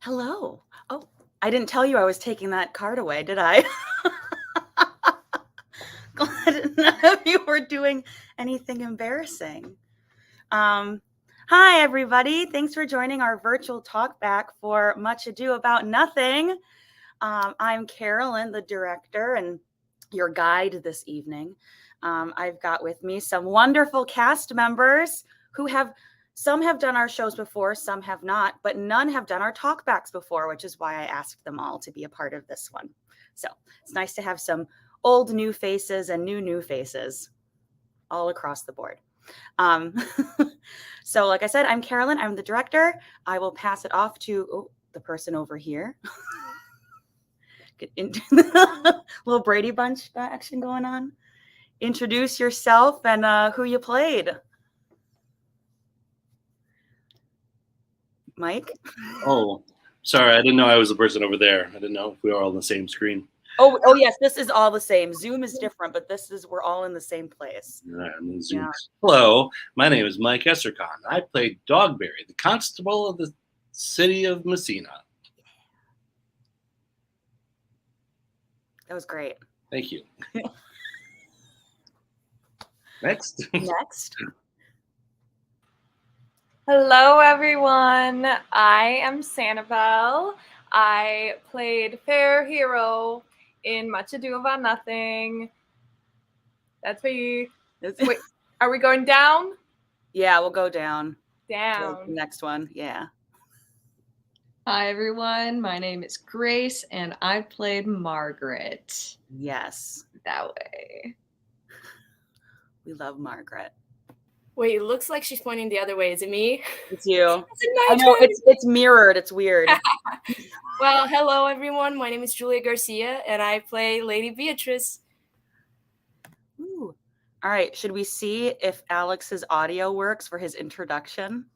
Hello. Oh, I didn't tell you I was taking that card away, did I? Glad none of you were doing anything embarrassing. Hi, everybody. Thanks for joining our virtual talk back for Much Ado About Nothing. I'm Carolyn, the director, and your guide this evening. I've got with me some wonderful cast members who some have done our shows before, some have not, but none have done our talkbacks before, which is why I asked them all to be a part of this one. So it's nice to have some old new faces and new faces all across the board. So like I said, I'm Carolyn. I'm the director. I will pass it off to the person over here. Get into the little Brady Bunch action going on. Introduce yourself and who you played. Mike? Oh, sorry. I didn't know I was the person over there. I didn't know if we were all on the same screen. Oh yes, this is all the same. Zoom is different, but we're all in the same place. All right, I'm in Zoom. Yeah. Hello, my name is Mike Essercon. I played Dogberry, the constable of the city of Messina. That was great. Thank you. Next. Hello, everyone. I am Sanibel. I played Fair Hero in Much Ado About Nothing. That's me. Wait, are we going down? Yeah, we'll go down. Down. The next one, yeah. Hi, everyone. My name is Grace, and I played Margaret. Yes. That way. We love Margaret. Wait, it looks like she's pointing the other way. Is it me? It's you. I know, it's mirrored. It's weird. Well, hello, everyone. My name is Julia Garcia, and I play Lady Beatrice. Ooh. All right. Should we see if Alex's audio works for his introduction?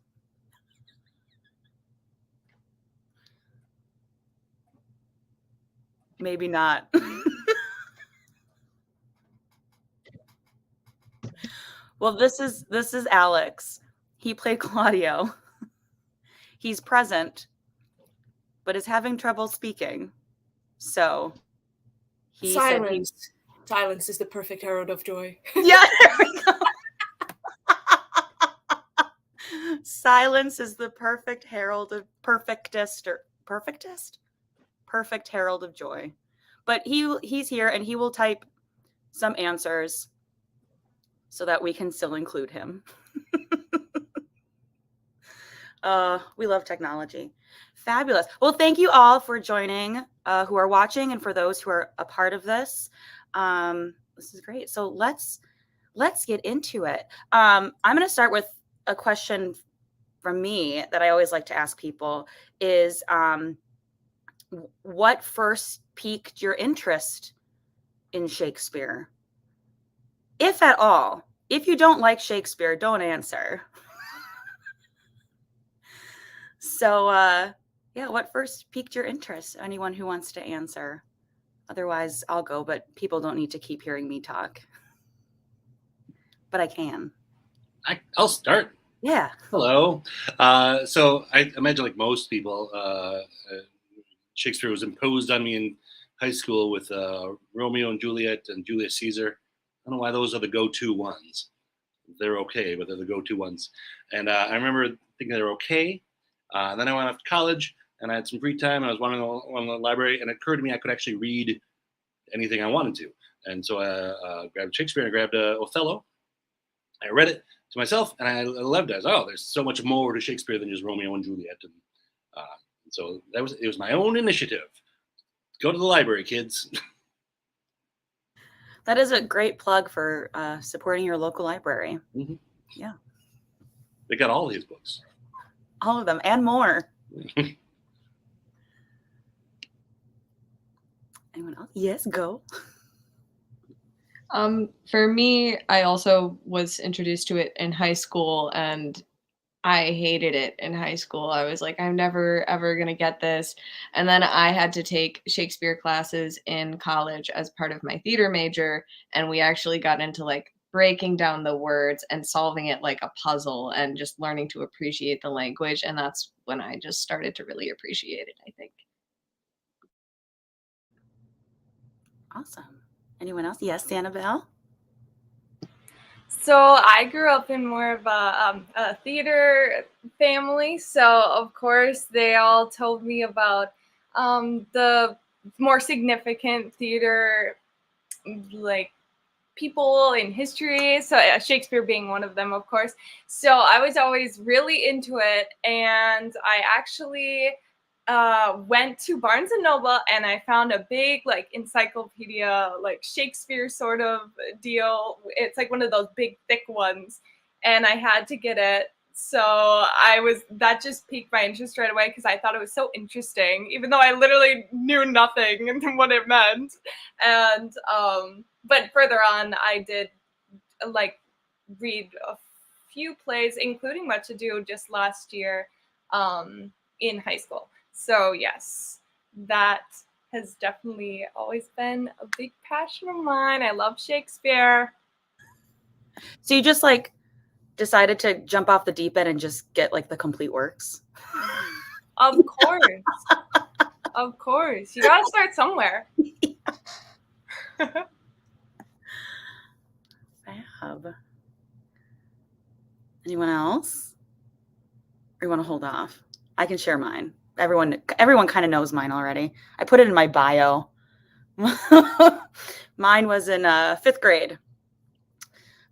Maybe not. Well, this is Alex. He played Claudio. He's present, but is having trouble speaking. So he Silence. Silence is the perfect herald of joy. Yeah, there we go. Silence is the perfect herald of perfect herald of joy. But he's here and he will type some answers so that we can still include him. We love technology. Fabulous. Well, thank you all for joining, who are watching, and for those who are a part of this. This is great. So let's get into it. I'm going to start with a question from me that I always like to ask people is, what first piqued your interest in Shakespeare? If at all. If you don't like Shakespeare, don't answer. So, yeah, what first piqued your interest? Anyone who wants to answer? Otherwise, I'll go, but people don't need to keep hearing me talk. But I can. I'll start. Yeah. Hello. So I imagine, like most people, Shakespeare was imposed on me in high school with Romeo and Juliet and Julius Caesar. I don't know why those are the go-to ones. They're okay, but they're the go-to ones. And I remember thinking they were okay. Then I went off to college, and I had some free time. And I was wandering along the library, and it occurred to me I could actually read anything I wanted to. And so I grabbed Shakespeare and I grabbed Othello. I read it to myself, and I loved it. I was like, oh, there's so much more to Shakespeare than just Romeo and Juliet. And so it was my own initiative. Go to the library, kids. That is a great plug for supporting your local library. Mm-hmm. Yeah. They got all these books. All of them and more. Anyone else? Yes, go. For me, I also was introduced to it in high school, and I hated it in high school. I was like, I'm never, ever going to get this. And then I had to take Shakespeare classes in college as part of my theater major. And we actually got into like breaking down the words and solving it like a puzzle and just learning to appreciate the language. And that's when I just started to really appreciate it, I think. Awesome. Anyone else? Yes, Annabelle? So I grew up in more of a theater family. So of course they all told me about the more significant theater like people in history. So Shakespeare being one of them, of course. So I was always really into it, and I actually went to Barnes and Noble and I found a big like encyclopedia, like Shakespeare sort of deal. It's like one of those big thick ones, and I had to get it. So that just piqued my interest right away because I thought it was so interesting, even though I literally knew nothing what it meant. And but further on, I did like read a few plays, including Much Ado just last year in high school. So yes, that has definitely always been a big passion of mine. I love Shakespeare. So you just like decided to jump off the deep end and just get like the complete works? Of course. Of course. You gotta start somewhere. Fab. Anyone else? Or you want to hold off? I can share mine. Everyone kind of knows mine already. I put it in my bio. Mine was in 5th grade.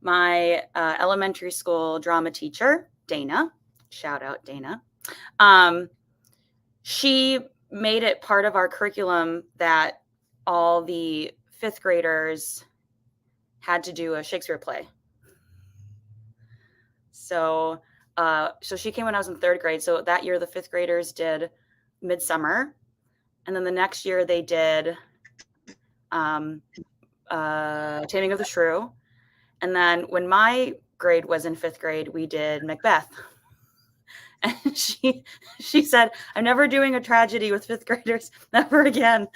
My elementary school drama teacher, Dana, shout out Dana, she made it part of our curriculum that all the 5th graders had to do a Shakespeare play. So she came when I was in 3rd grade. So that year, the 5th graders did Midsummer. And then the next year they did Taming of the Shrew. And then when my grade was in 5th grade, we did Macbeth. And she said, I'm never doing a tragedy with 5th graders, never again.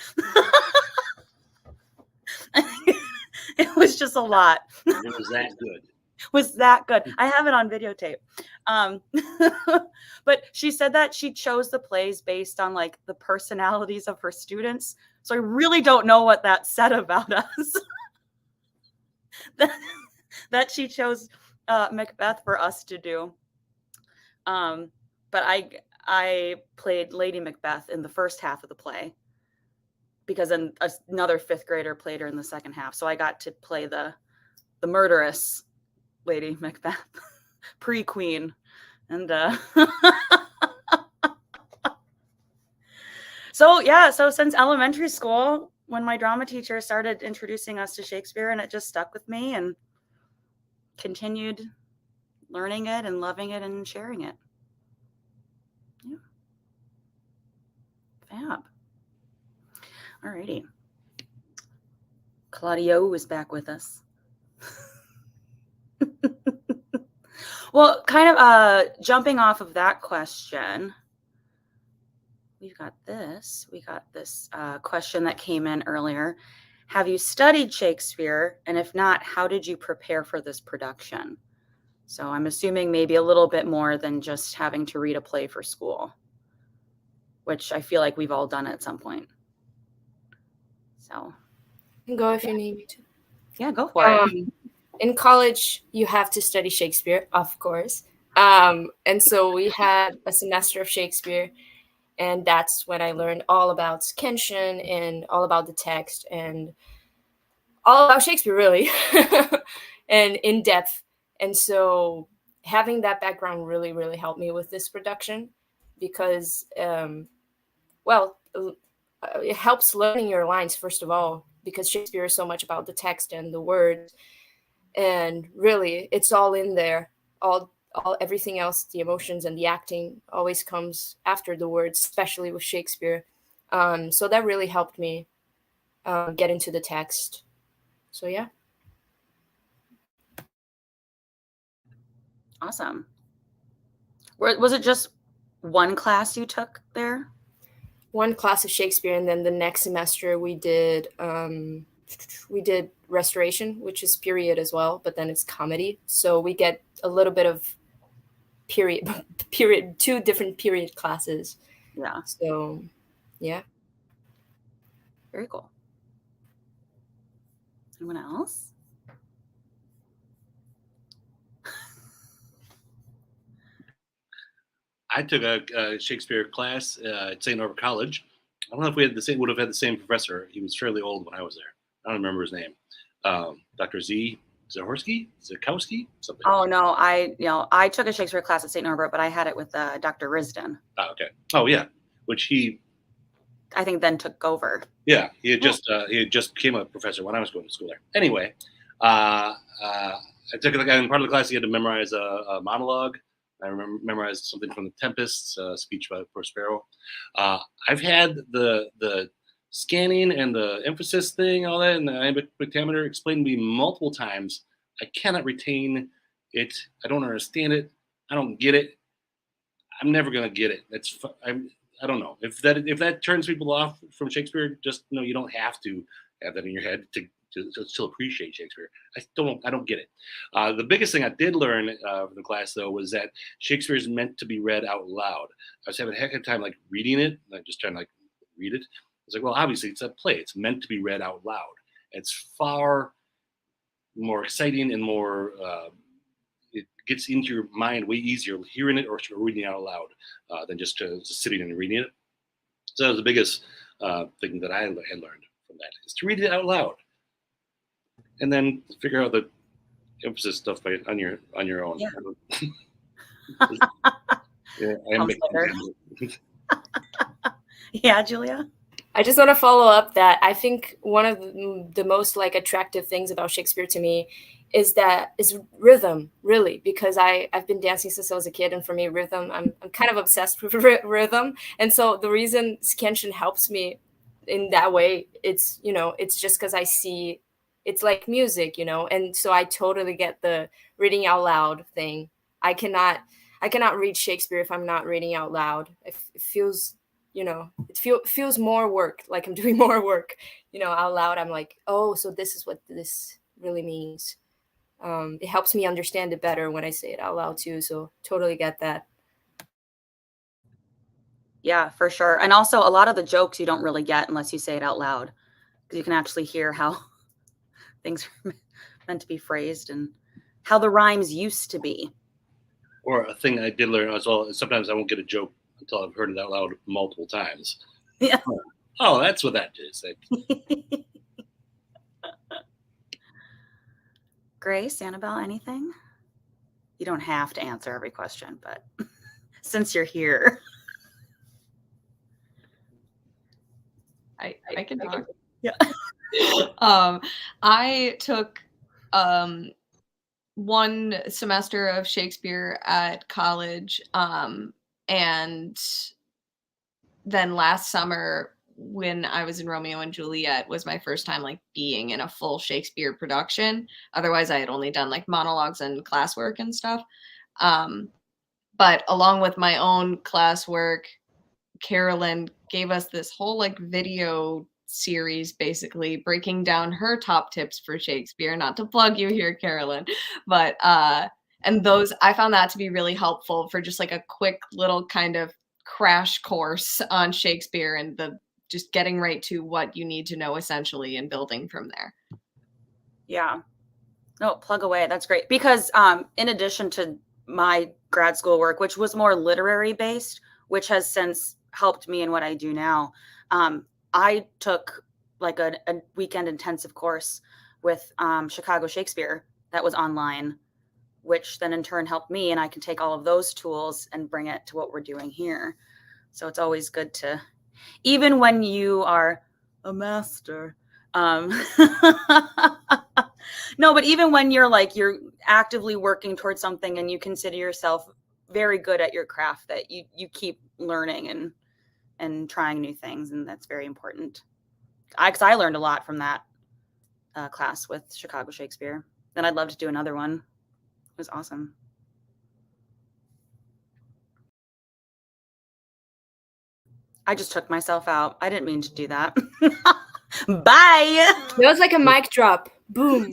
It was just a lot. It was that good. Was that good. I have it on videotape. But she said that she chose the plays based on like the personalities of her students. So I really don't know what that said about us. that she chose Macbeth for us to do. But I played Lady Macbeth in the first half of the play because another 5th grader played her in the second half. So I got to play the murderous Lady Macbeth, pre-Queen. And so since elementary school, when my drama teacher started introducing us to Shakespeare, and it just stuck with me and continued learning it and loving it and sharing it. Yeah. Fab. Alrighty. Claudio is back with us. Well, kind of jumping off of that question, we got this question that came in earlier. Have you studied Shakespeare? And if not, how did you prepare for this production? So I'm assuming maybe a little bit more than just having to read a play for school, which I feel like we've all done at some point. So Go if you need me to. Yeah, go for it. In college, you have to study Shakespeare, of course. And so we had a semester of Shakespeare, and that's when I learned all about scansion and all about the text and all about Shakespeare, really, and in depth. And so having that background really, really helped me with this production because, it helps learning your lines, first of all, because Shakespeare is so much about the text and the words. And really, it's all in there. Everything else, the emotions and the acting always comes after the words, especially with Shakespeare. So that really helped me get into the text. So yeah. Awesome. Was it just one class you took there? One class of Shakespeare, and then the next semester we did we did Restoration, which is period as well, but then it's comedy. So we get a little bit of period, 2 different period classes. Yeah, So yeah. very cool. Anyone else? I took a Shakespeare class at St. Norbert College. I don't know if we would have had the same professor. He was fairly old when I was there. I don't remember his name. Dr. Zakowski, something. Oh no, I took a Shakespeare class at St. Norbert, but I had it with Dr. Risden. Oh, okay. Oh yeah, which he, I think, then took over. yeah, he had just became a professor when I was going to school there. Anyway, I took it, and part of the class he had to memorize a monologue. I memorized something from The Tempest, speech by Prospero. I've had the scanning and the emphasis thing, all that, and the iambic pentameter explained to me multiple times. I cannot retain it. I don't understand it. I don't get it. I'm never gonna get it. I don't know if that turns people off from Shakespeare. Just know you don't have to have that in your head to still appreciate Shakespeare. I don't get it. The biggest thing I did learn from the class though was that Shakespeare is meant to be read out loud. I was having a heck of a time like reading it, like just trying to like read it. It's like, well, obviously it's a play. It's meant to be read out loud. It's far more exciting and more. It gets into your mind way easier hearing it or reading it out loud than just sitting and reading it. So that was the biggest thing that I had learned from that is to read it out loud, and then figure out the emphasis stuff on your own. Yeah. Yeah, Yeah, Julia. I just want to follow up that I think one of the most like attractive things about Shakespeare to me is rhythm, really, because I've been dancing since I was a kid, and for me, rhythm, I'm kind of obsessed with rhythm, and so the reason Kenshin helps me in that way, it's just because I see it's like music, and so I totally get the reading out loud thing. I cannot read Shakespeare if I'm not reading out loud. It feels feels more work, like I'm doing more work, out loud. I'm like, oh, so this is what this really means. It helps me understand it better when I say it out loud too. So totally get that. Yeah, for sure. And also a lot of the jokes you don't really get unless you say it out loud, because you can actually hear how things are meant to be phrased and how the rhymes used to be. Or a thing I did learn as well is sometimes I won't get a joke until I've heard it out loud multiple times. Yeah. Oh, that's what that is. Grace, Annabelle, anything? You don't have to answer every question, but since you're here. I can talk. Yeah. I took 1 semester of Shakespeare at college, and then last summer when I was in Romeo and Juliet was my first time like being in a full Shakespeare production. Otherwise, I had only done like monologues and classwork and stuff. But along with my own classwork, Carolyn gave us this whole like video series basically breaking down her top tips for Shakespeare. Not to plug you here, Carolyn, but and those I found that to be really helpful for just like a quick little kind of crash course on Shakespeare and the just getting right to what you need to know essentially and building from there. Yeah. No, plug away. That's great. Because in addition to my grad school work, which was more literary based, which has since helped me in what I do now, I took like a weekend intensive course with Chicago Shakespeare that was online, which then in turn helped me, and I can take all of those tools and bring it to what we're doing here. So it's always good to, even when you are a master, no, but even when you're actively working towards something and you consider yourself very good at your craft, that you keep learning and trying new things, and that's very important. Because I learned a lot from that class with Chicago Shakespeare, and I'd love to do another one. It was awesome. I just took myself out. I didn't mean to do that. Bye. That was like a mic drop. Boom.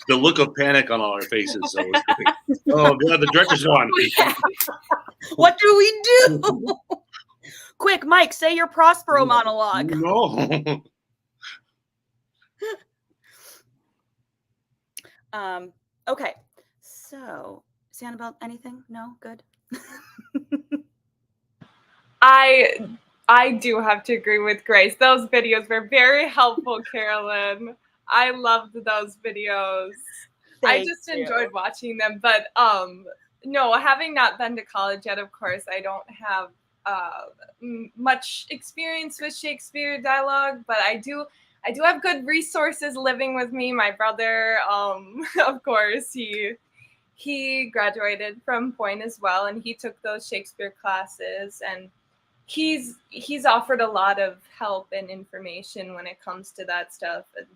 The look of panic on all our faces. So it's like, oh god, the director's gone. What do we do? Quick, Mike, say your Prospero monologue. No. Okay, so Sanibel, anything? No, good. I do have to agree with Grace. Those videos were very helpful, Carolyn. I loved those videos. I Thank just you. enjoyed watching them. But no, having not been to college yet, of course, I don't have much experience with Shakespeare dialogue, but I do have good resources living with me. My brother, of course, he graduated from Point as well, and he took those Shakespeare classes, and he's offered a lot of help and information when it comes to that stuff. And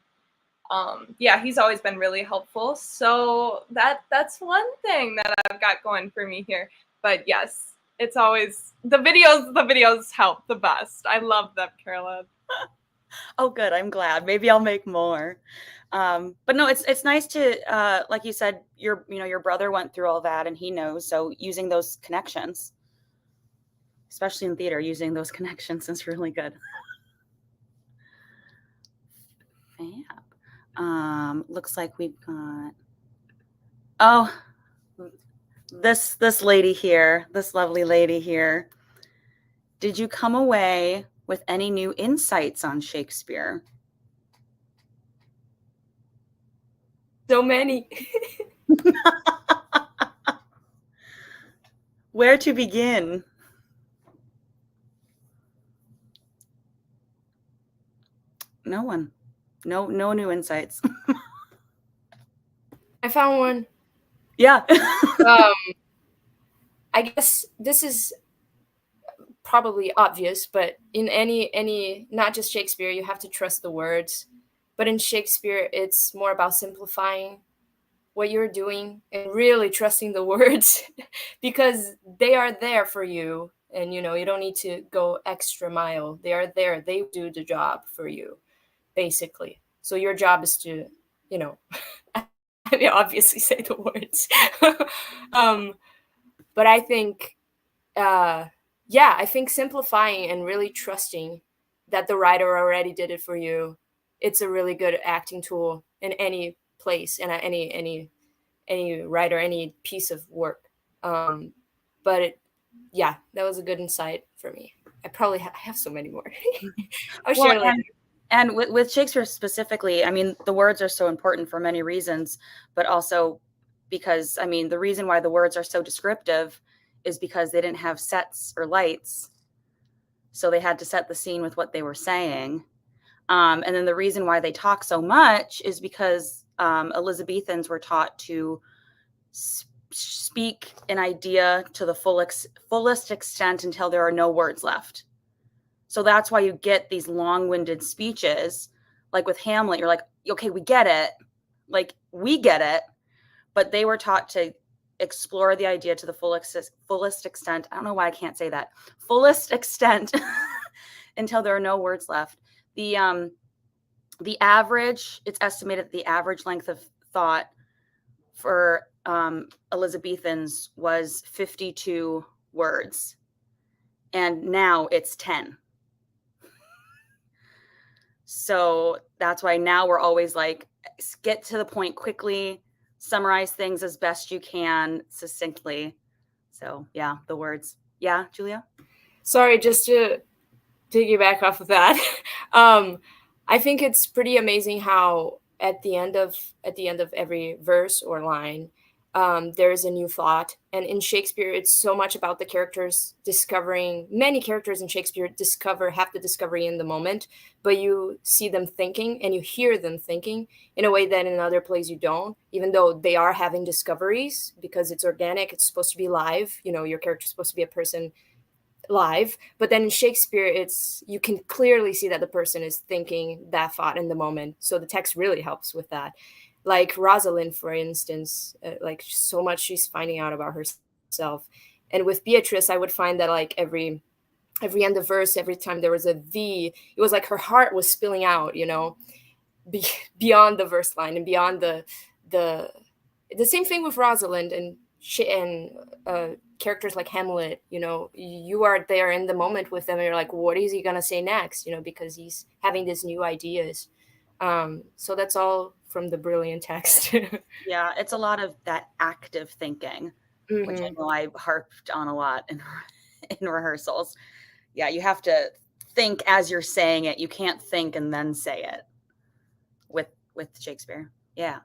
yeah, he's always been really helpful. So that's one thing that I've got going for me here. But yes, it's always the videos help the best. I love them, Carolyn. Oh, good. I'm glad. Maybe I'll make more. But no, it's nice to, like you said, your brother went through all that and he knows. So using those connections, especially in theater, using those connections is really good. Fab. Looks like we've got, oh, this lady here, this lovely lady here. Did you come away with any new insights on Shakespeare? So many. Where to begin? No one. No new insights. I found one. Yeah. I guess this is probably obvious, but in any not just Shakespeare, you have to trust the words. But in Shakespeare, it's more about simplifying what you're doing and really trusting the words because they are there for you, and you don't need to go extra mile. They are there. They do the job for you, basically. So your job is to, I mean, obviously say the words. But I think, I think simplifying and really trusting that the writer already did it for you, it's a really good acting tool in any place and any writer, any piece of work. But that was a good insight for me. I probably have so many more. I'll share later. And with Shakespeare specifically, I mean, the words are so important for many reasons, but also because, I mean, the reason why the words are so descriptive is because they didn't have sets or lights. So they had to set the scene with what they were saying. And then the reason why they talk so much is because Elizabethans were taught to speak an idea to the fullest extent until there are no words left. So that's why you get these long-winded speeches. Like with Hamlet, you're like, okay, we get it. Like, we get it. But they were taught to explore the idea to the fullest extent. I don't know why I can't say that. Fullest extent until there are no words left. The average, it's estimated the average length of thought for Elizabethans was 52 words. And now it's 10. So that's why now we're always like, get to the point quickly, summarize things as best you can succinctly. So yeah, the words. Yeah, Julia? Sorry, just to piggyback off of that. I think it's pretty amazing how at the end of every verse or line, there is a new thought. And in Shakespeare, it's so much about the characters discovering. Many characters in Shakespeare have the discovery in the moment, but you see them thinking and you hear them thinking in a way that in other plays you don't, even though they are having discoveries because it's organic. It's supposed to be live. Your character's supposed to be a person live, but then in Shakespeare, you can clearly see that the person is thinking that thought in the moment. So the text really helps with that. Like Rosalind, for instance, like so much she's finding out about herself. And with Beatrice, I would find that like every every end of verse, every time there was a "the," it was like her heart was spilling out, beyond the verse line and beyond the same thing with Rosalind and characters like Hamlet. You are there in the moment with them, and you're like, what is he gonna say next? Because he's having these new ideas. So that's all from the brilliant text. Yeah, it's a lot of that active thinking, which I Mhm. know I harped on a lot in in rehearsals. Yeah, you have to think as you're saying it. You can't think and then say it with Shakespeare. Yeah.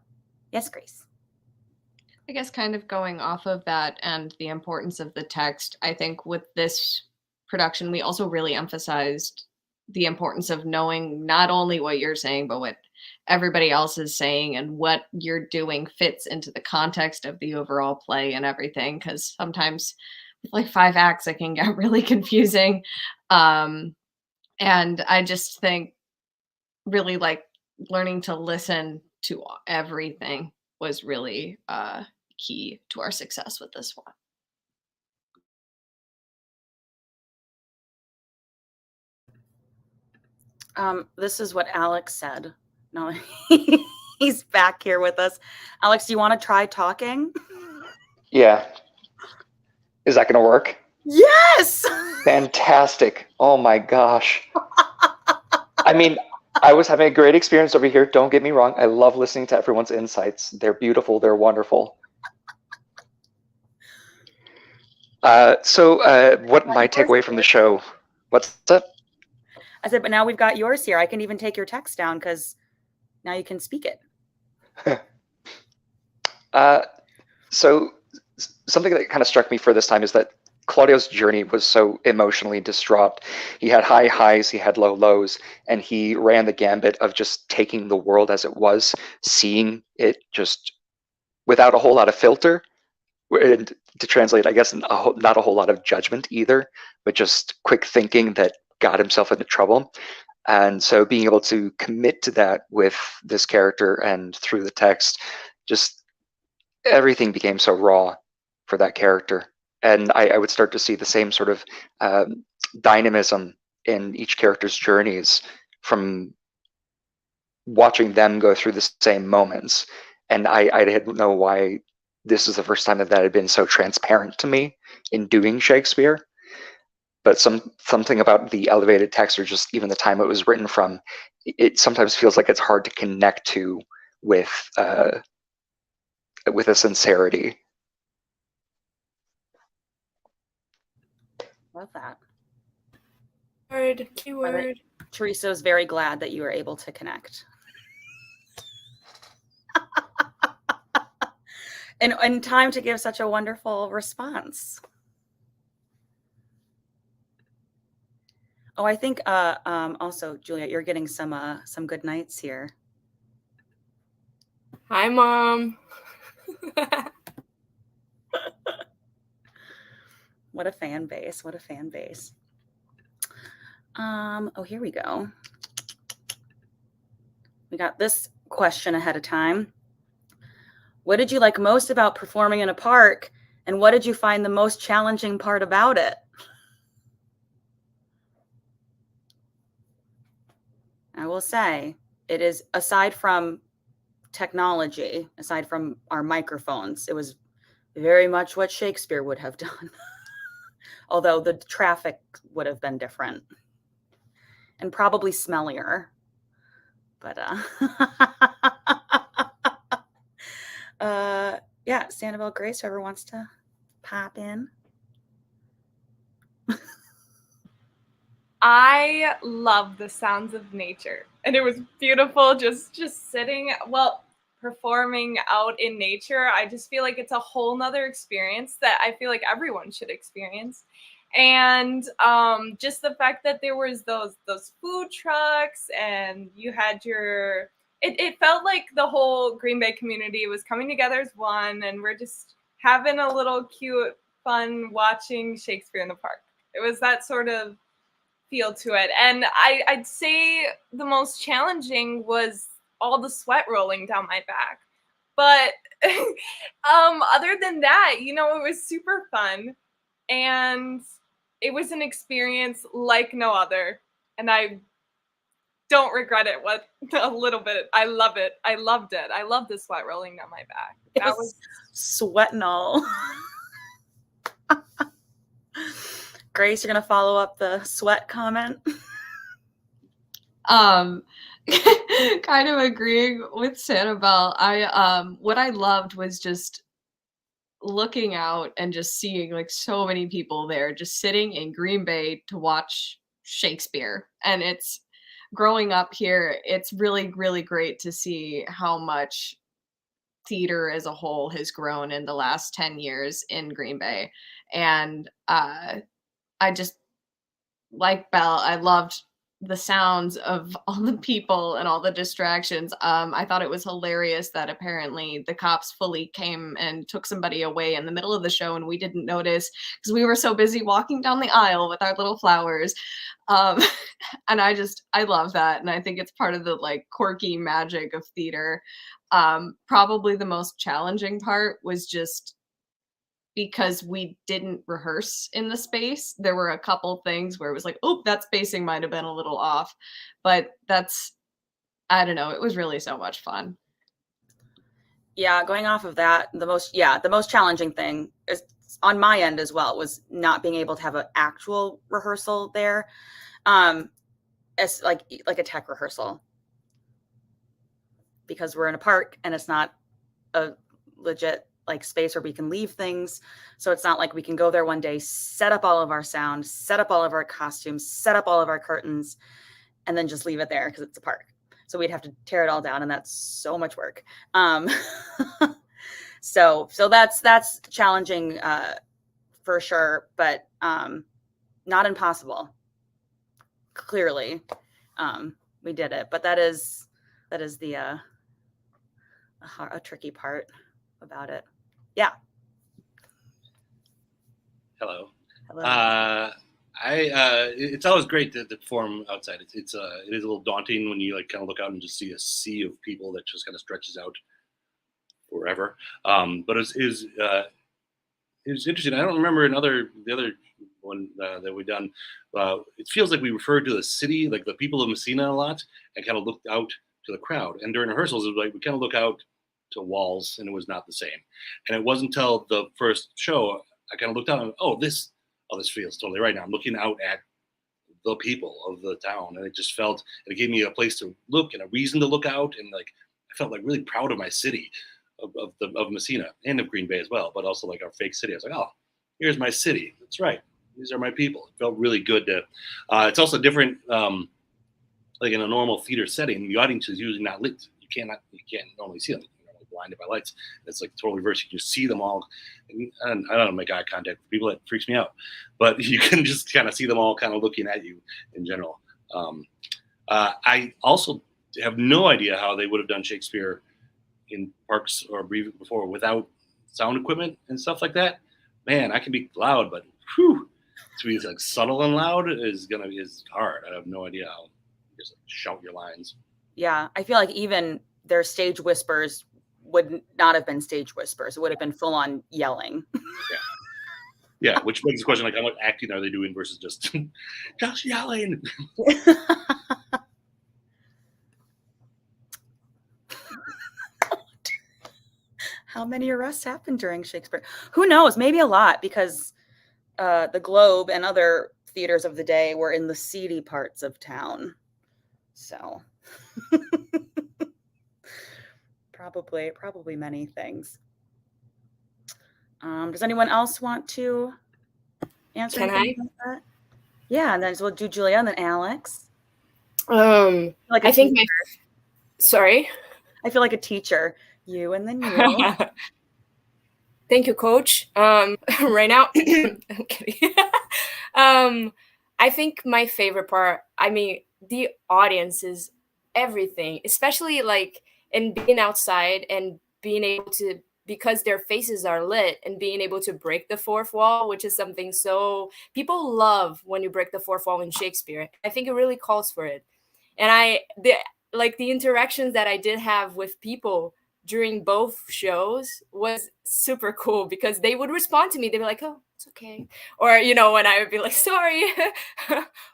Yes, Grace. I guess kind of going off of that and the importance of the text, I think with this production, we also really emphasized the importance of knowing not only what you're saying, but what everybody else is saying and what you're doing fits into the context of the overall play and everything. Because sometimes with like 5 acts, it can get really confusing. Um, and I just think really like learning to listen to everything was really key to our success with this one. This is what Alex said. No, he's back here with us. Alex, do you want to try talking? Yeah. Is that going to work? Yes. Fantastic. Oh my gosh. I mean, I was having a great experience over here. Don't get me wrong. I love listening to everyone's insights. They're beautiful. They're wonderful. So what my takeaway from the show? What's that? I said, but now we've got yours here. I can even take your text down because now you can speak it. So something that kind of struck me for this time is that Claudio's journey was so emotionally distraught. He had high highs, he had low lows, and he ran the gambit of just taking the world as it was, seeing it just without a whole lot of filter. And to translate, I guess, not a whole lot of judgment either, but just quick thinking that got himself into trouble. And so being able to commit to that with this character and through the text, just everything became so raw for that character. And I would start to see the same sort of dynamism in each character's journeys from watching them go through the same moments. And I didn't know why this is the first time that had been so transparent to me in doing Shakespeare. But something about the elevated text, or just even the time it was written from, it sometimes feels like it's hard to connect to with a sincerity. Love that. Keyword. Teresa is very glad that you were able to connect. And time to give such a wonderful response. Oh, I think also, Juliet, you're getting some good nights here. Hi, Mom. What a fan base. What a fan base. Oh, here we go. We got this question ahead of time. What did you like most about performing in a park, and what did you find the most challenging part about it? I will say, it is, aside from technology, aside from our microphones, it was very much what Shakespeare would have done. Although the traffic would have been different and probably smellier. But yeah, Sanibel, Grace, whoever wants to pop in. I love the sounds of nature, and it was beautiful just sitting, performing out in nature. I just feel like it's a whole nother experience that I feel like everyone should experience. And just the fact that there was those food trucks, and you had your, it felt like the whole Green Bay community was coming together as one, and we're just having a little cute fun watching Shakespeare in the park. It was that sort of feel to it. And I'd say the most challenging was all the sweat rolling down my back. But other than that, it was super fun. And it was an experience like no other, and I don't regret it a little bit. I love it. I loved it. I loved the sweat rolling down my back. That was sweating all. Grace, you're gonna follow up the sweat comment. Kind of agreeing with Sanibel. What I loved was just looking out and just seeing like so many people there just sitting in Green Bay to watch Shakespeare. And it's growing up here, it's really, really great to see how much theater as a whole has grown in the last 10 years in Green Bay. And I just, like Belle, I loved the sounds of all the people and all the distractions. I thought it was hilarious that apparently the cops fully came and took somebody away in the middle of the show and we didn't notice because we were so busy walking down the aisle with our little flowers. And I love that. And I think it's part of the like quirky magic of theater. Probably the most challenging part was just because we didn't rehearse in the space. There were a couple things where it was like, oh, that spacing might have been a little off. But I don't know, it was really so much fun. Yeah, going off of that, the most challenging thing is on my end as well was not being able to have an actual rehearsal there. As like a tech rehearsal. Because we're in a park and it's not a legit like space where we can leave things. So it's not like we can go there one day, set up all of our sound, set up all of our costumes, set up all of our curtains, and then just leave it there because it's a park. So we'd have to tear it all down, and that's so much work. So that's challenging for sure, but not impossible. Clearly, we did it, but that is the a tricky part about it. Yeah. Hello. Hello. It's always great to perform outside. It is a little daunting when you like kind of look out and just see a sea of people that just kind of stretches out forever. But it was interesting. I don't remember the other one that we've done. It feels like we referred to the city, like the people of Messina, a lot, and kind of looked out to the crowd. And during rehearsals, it was like we kind of look out to walls, and it was not the same. And it wasn't until the first show I kind of looked out and this feels totally right now. I'm looking out at the people of the town, and it gave me a place to look and a reason to look out, and like I felt like really proud of my city, of Messina and of Green Bay as well, but also like our fake city. I was like, oh, here's my city. That's right. These are my people. It felt really good to. It's also different. Like in a normal theater setting, the audience is usually not lit. You can't normally see them. You're like blinded by lights. It's like totally reverse. You just see them all, and I don't make eye contact with people. That freaks me out. But you can just kind of see them all kind of looking at you in general. I also have no idea how they would have done Shakespeare in parks or before without sound equipment and stuff like that. Man, I can be loud, but whew, to be like subtle and loud is hard. I have no idea how. Just like shout your lines. Yeah, I feel like even their stage whispers would not have been stage whispers. It would have been full on yelling. Yeah, which begs the question, like, how much acting are they doing versus just yelling? How many arrests happened during Shakespeare? Who knows? Maybe a lot, because the Globe and other theaters of the day were in the seedy parts of town. So probably many things. Does anyone else want to answer? Can I? Like that? Yeah, and then we'll do Julia and then Alex. I think sorry. I feel like a teacher. You and then you. Thank you, Coach. Right now, I'm kidding. I think my favorite part, the audience is everything, especially like in being outside and being able to, because their faces are lit, and being able to break the fourth wall, which is something so people love when you break the fourth wall in Shakespeare. I think it really calls for it. And the interactions that I did have with people during both shows was super cool, because they would respond to me. They'd be like, oh, it's okay. Or, you know, when I would be like, sorry.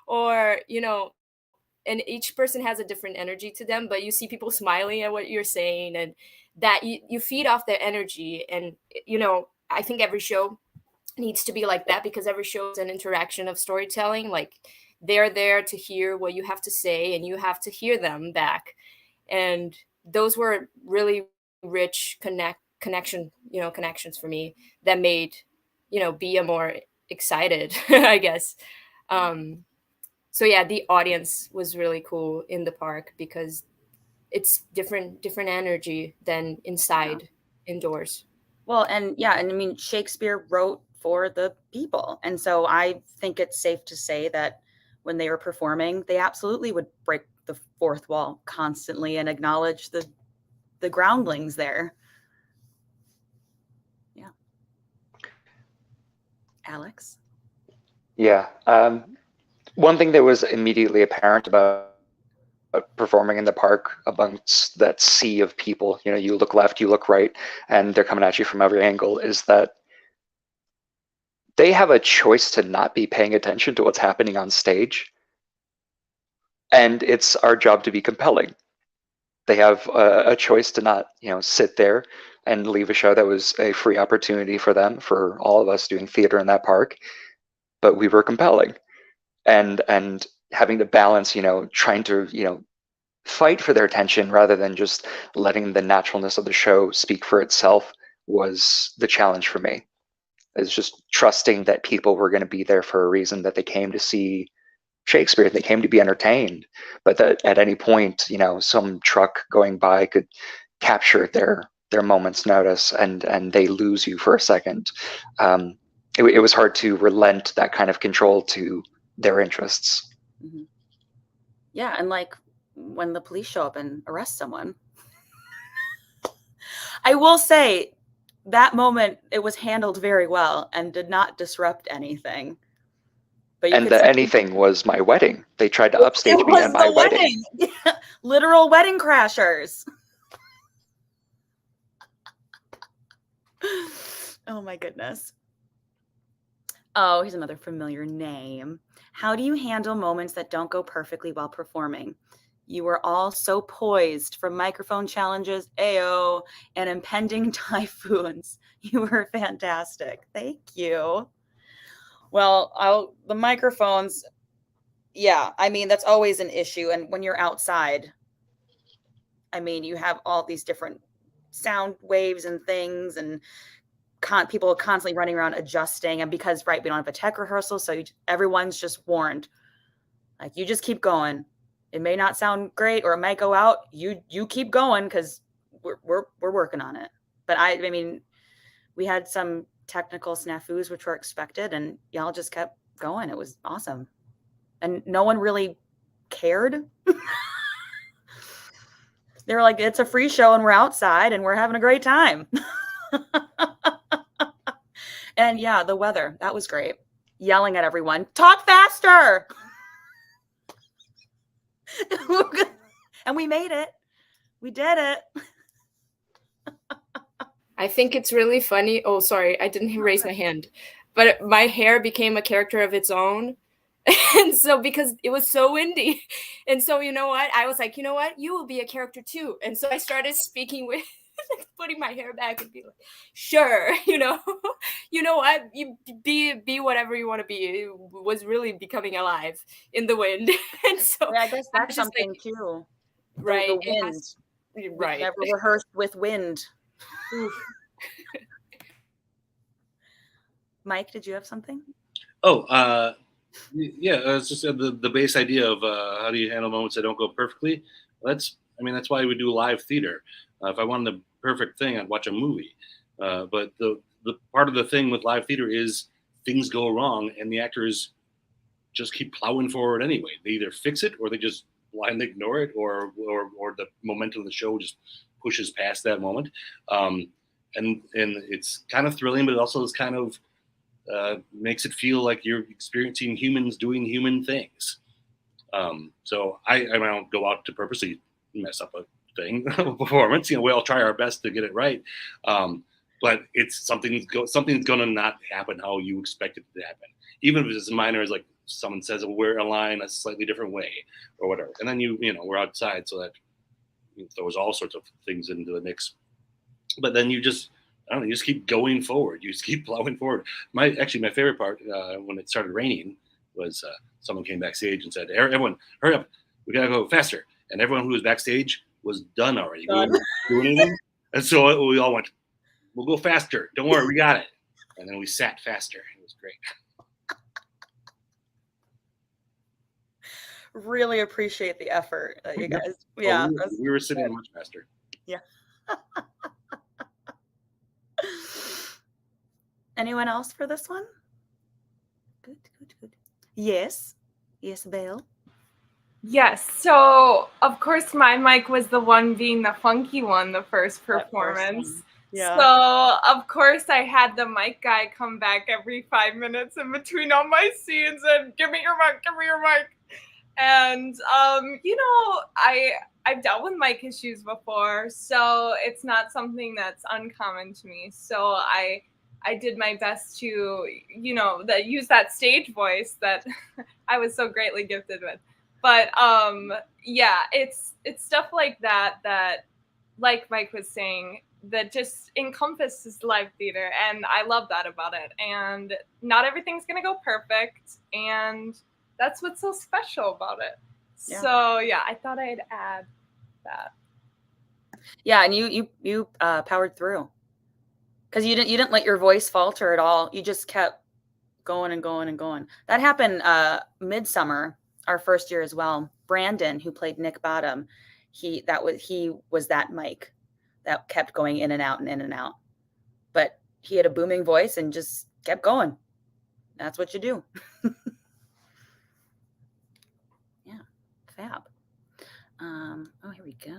Or, you know, and each person has a different energy to them, but you see people smiling at what you're saying, and that you feed off their energy. And, you know, I think every show needs to be like that, because every show is an interaction of storytelling. Like, they're there to hear what you have to say, and you have to hear them back. And those were really rich connections for me that made, you know, Bia more excited, I guess. So yeah, the audience was really cool in the park, because it's different energy than inside, indoors. Well, and yeah, and I mean, Shakespeare wrote for the people. And so I think it's safe to say that when they were performing, they absolutely would break the fourth wall constantly and acknowledge the groundlings there. Yeah. Alex? Yeah. One thing that was immediately apparent about performing in the park amongst that sea of people, you know, you look left, you look right, and they're coming at you from every angle, is that they have a choice to not be paying attention to what's happening on stage. And it's our job to be compelling. They have a choice to not, you know, sit there and leave a show that was a free opportunity for them, for all of us doing theater in that park. But we were compelling. And having to balance, you know, trying to, you know, fight for their attention rather than just letting the naturalness of the show speak for itself was the challenge for me. Is just trusting that people were going to be there for a reason, that they came to see Shakespeare, they came to be entertained, but that at any point, you know, some truck going by could capture their moment's notice, and they lose you for a second. It was hard to relent that kind of control to their interests. Mm-hmm. Yeah, and like when the police show up and arrest someone, I will say that moment, it was handled very well and did not disrupt anything. But and the anything was my wedding. They tried to upstage me at my wedding. Yeah. Literal wedding crashers. Oh my goodness. Oh, here's another familiar name. How do you handle moments that don't go perfectly while performing? You were all so poised, from microphone challenges, AO, and impending typhoons. You were fantastic. Thank you. Well, the microphones, yeah, I mean, that's always an issue. And when you're outside, I mean, you have all these different sound waves and things, and people are constantly running around adjusting. And because, right, we don't have a tech rehearsal, so everyone's just warned. Like, you just keep going. It may not sound great, or it might go out. You keep going, because we're working on it. But I mean, we had some technical snafus which were expected, and y'all just kept going. It was awesome, and no one really cared. They were like, it's a free show and we're outside and we're having a great time. And yeah, the weather, that was great. Yelling at everyone, talk faster. And we made it. We did it. I think it's really funny. Oh, sorry, I didn't raise my hand, but my hair became a character of its own. And so, because it was so windy, and so, you know what, I was like, you know what, you will be a character too. And so I started speaking with putting my hair back and be like, sure, you know what, you be whatever you want to be. It was really becoming alive in the wind. And so yeah, I guess that's something like, too, right? The wind. Right. Never rehearsed with wind. Mike, did you have something? Oh, yeah, it's just the base idea of how do you handle moments that don't go perfectly. That's why we do live theater. If I wanted the perfect thing, I'd watch a movie. But the part of the thing with live theater is things go wrong, and the actors just keep plowing forward anyway. They either fix it, or they just blindly ignore it, or the momentum of the show just pushes past that moment. And it's kind of thrilling, but it also is kind of makes it feel like you're experiencing humans doing human things. So I don't go out to purposely mess up a thing, a performance. We all try our best to get it right. but it's something's gonna not happen how you expect it to happen, even if it's as minor as like someone says wear a line a slightly different way or whatever, and then we're outside, so that throws all sorts of things into the mix. But then you just, I don't know, you just keep going forward. You just keep plowing forward. My favorite part when it started raining was someone came backstage and said, "Everyone, hurry up! We gotta go faster." And everyone who was backstage was done already. We weren't doing anything, and so we all went, "We'll go faster. Don't worry, we got it." And then we sat faster. It was great. Really appreciate the effort that you guys. Yeah, we were sitting much faster. Yeah. Anyone else for this one? Good. Yes, Belle. Yes. So of course my mic was the one being the funky one, the first performance. Yeah. So of course I had the mic guy come back every 5 minutes in between all my scenes and give me your mic. And I've dealt with mic issues before, so it's not something that's uncommon to me. So I did my best to, use that stage voice that I was so greatly gifted with. But yeah, it's stuff like that, like Mike was saying, that just encompasses live theater, and I love that about it. And not everything's gonna go perfect, and that's what's so special about it. Yeah. So yeah, I thought I'd add that. Yeah, and you powered through, because you didn't let your voice falter at all. You just kept going and going and going. That happened Midsummer, our first year as well. Brandon, who played Nick Bottom, he was that mic that kept going in and out and in and out. But he had a booming voice and just kept going. That's what you do. Yeah, fab. Here we go.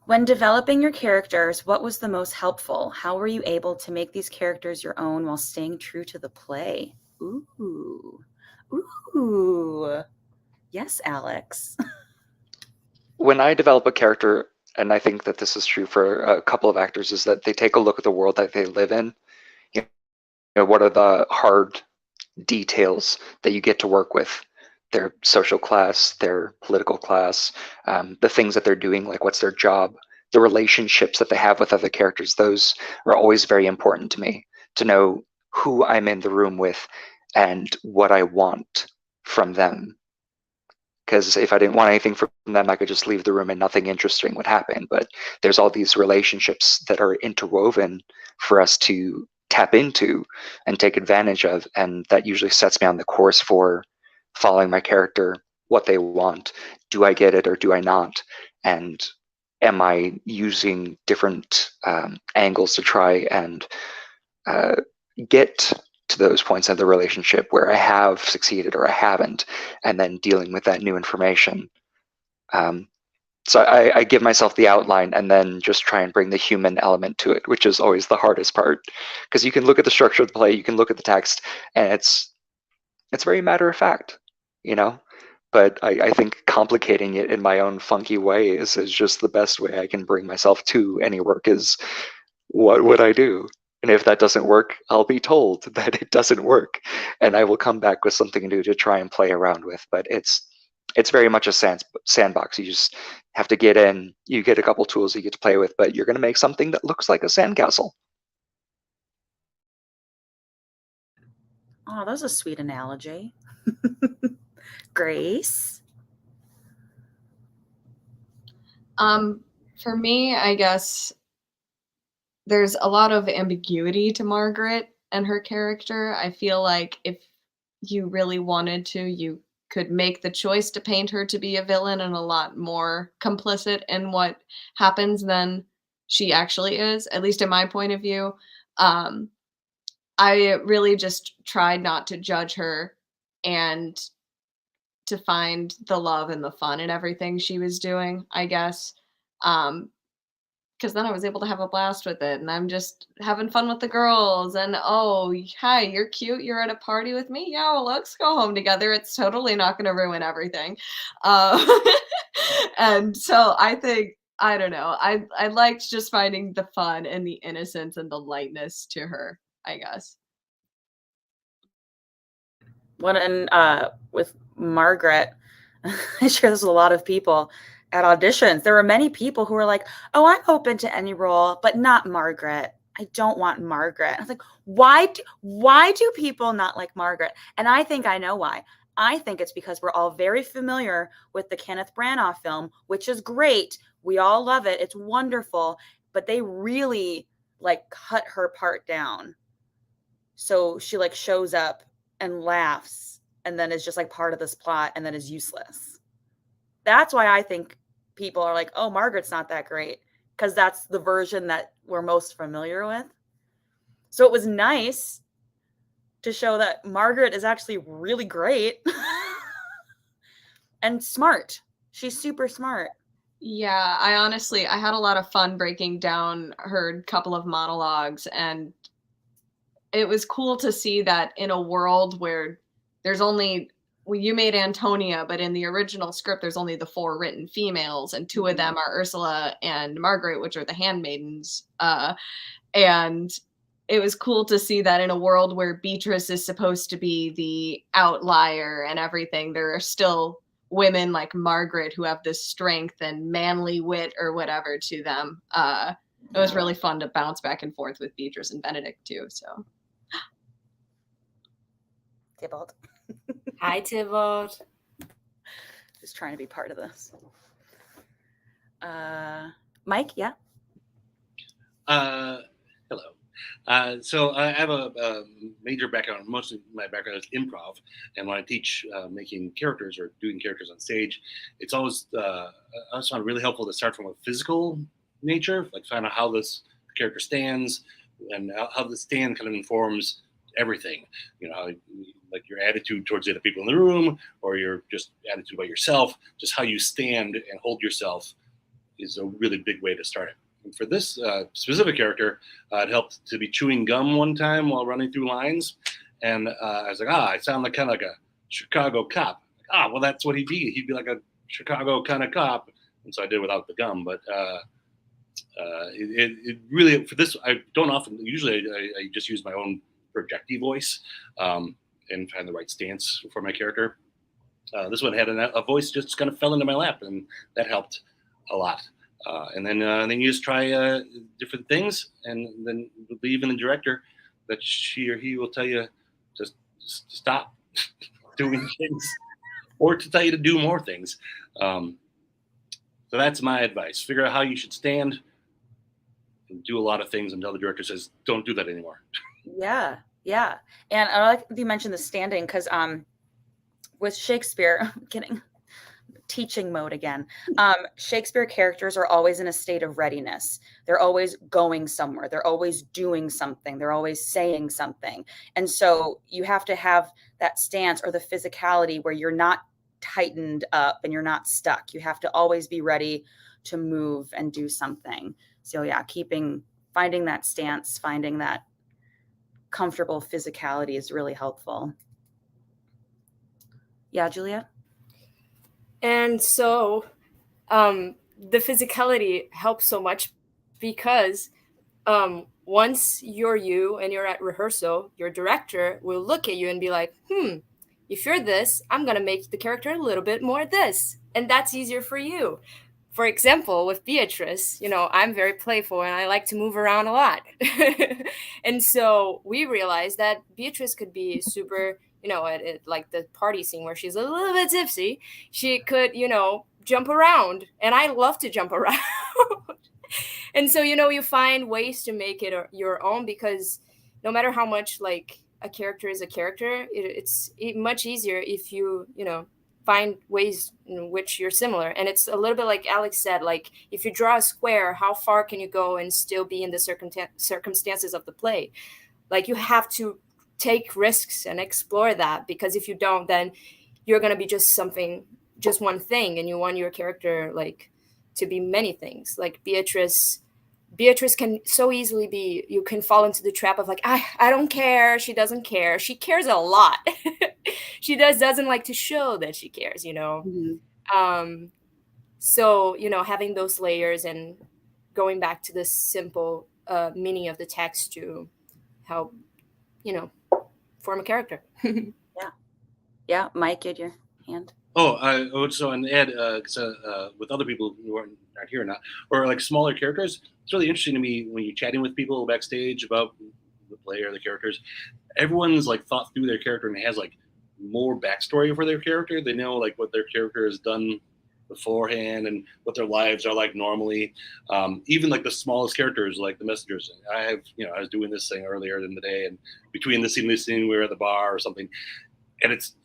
When developing your characters, what was the most helpful? How were you able to make these characters your own while staying true to the play? Ooh. Yes, Alex. When I develop a character, and I think that this is true for a couple of actors, is that they take a look at the world that they live in. What are the hard details that you get to work with? Their social class, their political class, the things that they're doing, like what's their job, the relationships that they have with other characters. Those are always very important to me, to know who I'm in the room with and what I want from them. Because if I didn't want anything from them, I could just leave the room and nothing interesting would happen. But there's all these relationships that are interwoven for us to tap into and take advantage of, and that usually sets me on the course for following my character, what they want. Do I get it or do I not? And am I using different angles to try and get to those points of the relationship where I have succeeded or I haven't, and then dealing with that new information. So I give myself the outline and then just try and bring the human element to it, which is always the hardest part, because you can look at the structure of the play, you can look at the text, and it's very matter of fact, but I think complicating it in my own funky way is just the best way I can bring myself to any work. Is what would I do? And if that doesn't work, I'll be told that it doesn't work, and I will come back with something new to try and play around with. But it's very much a sandbox. You just have to get in, you get a couple tools you get to play with, but you're going to make something that looks like a sandcastle. Oh, that was a sweet analogy. Grace? For me, I guess there's a lot of ambiguity to Margaret and her character. I feel like if you really wanted to, you could make the choice to paint her to be a villain and a lot more complicit in what happens than she actually is, at least in my point of view. I really just tried not to judge her and to find the love and the fun in everything she was doing, I guess. Because then I was able to have a blast with it, and I'm just having fun with the girls. And oh, hi, you're cute. You're at a party with me. Yeah, well, let's go home together. It's totally not going to ruin everything. And so I think I don't know. I liked just finding the fun and the innocence and the lightness to her, I guess. With Margaret, I share this with a lot of people at auditions. There were many people who were like, "Oh, I'm open to any role, but not Margaret. I don't want Margaret." I was like, why do people not like Margaret? And I think I know why. I think it's because we're all very familiar with the Kenneth Branagh film, which is great. We all love it. It's wonderful, but they really like cut her part down. So she like shows up and laughs and then is just like part of this plot and then is useless. That's why I think people are like, "Oh, Margaret's not that great," because that's the version that we're most familiar with. So it was nice to show that Margaret is actually really great and smart. She's super smart. Yeah, I had a lot of fun breaking down her couple of monologues, and it was cool to see that in a world where there's only well, you made Antonia, but in the original script, there's only the 4 written females, and 2 of them are Ursula and Margaret, which are the handmaidens. And it was cool to see that in a world where Beatrice is supposed to be the outlier and everything, there are still women like Margaret who have this strength and manly wit or whatever to them. It was really fun to bounce back and forth with Beatrice and Benedict too. So, Tybalt. Hi, Tybalt. Just trying to be part of this. Mike, yeah? Hello. So I have a major background. Most of my background is improv, and when I teach making characters or doing characters on stage, it's always I always find it really helpful to start from a physical nature, like find out how this character stands, and how the stand kind of informs everything. You know, how, like your attitude towards the other people in the room, or your just attitude about yourself. Just how you stand and hold yourself is a really big way to start it. And for this specific character, it helped to be chewing gum one time while running through lines. And I was like, I sound like kind of like a Chicago cop. Well, that's what he'd be. He'd be like a Chicago kind of cop. And so I did without the gum. But it really, for this, I don't often, usually I just use my own projecty voice and find the right stance for my character. This one had a voice just kind of fell into my lap, and that helped a lot. And then you just try different things, and then believe in the director that she or he will tell you to stop doing things, or to tell you to do more things. So that's my advice. Figure out how you should stand and do a lot of things until the director says, "Don't do that anymore." Yeah. And I like you mentioned the standing because with Shakespeare, I'm kidding. Teaching mode again. Shakespeare characters are always in a state of readiness. They're always going somewhere. They're always doing something. They're always saying something. And so you have to have that stance or the physicality where you're not tightened up and you're not stuck. You have to always be ready to move and do something. So yeah, finding that stance, finding that comfortable physicality is really helpful. Yeah, Julia? And so the physicality helps so much because once you're you and you're at rehearsal, your director will look at you and be like, if you're this, I'm going to make the character a little bit more this. And that's easier for you. For example, with Beatrice, I'm very playful and I like to move around a lot. And so we realized that Beatrice could be super, at like the party scene where she's a little bit tipsy, she could, jump around. And I love to jump around. And so, you find ways to make it your own, because no matter how much like a character is a character, it's much easier if you, find ways in which you're similar. And it's a little bit like Alex said, like if you draw a square, how far can you go and still be in the circumstances of the play? Like you have to take risks and explore that, because if you don't, then you're going to be just one thing, and you want your character like to be many things. Like Beatrice can so easily be, you can fall into the trap of like, I don't care. She doesn't care. She cares a lot. She doesn't like to show that she cares, Mm-hmm. So, having those layers and going back to the simple meaning of the text to help, form a character. Yeah, Mike, you had your hand. Oh, I would so and add with other people who aren't here or not, or like smaller characters. It's really interesting to me when you're chatting with people backstage about the play or the characters. Everyone's like thought through their character and has like more backstory for their character. They know like what their character has done beforehand and what their lives are like normally. Even like the smallest characters, like the messengers. I was doing this thing earlier in the day, and between this scene, we were at the bar or something, and it's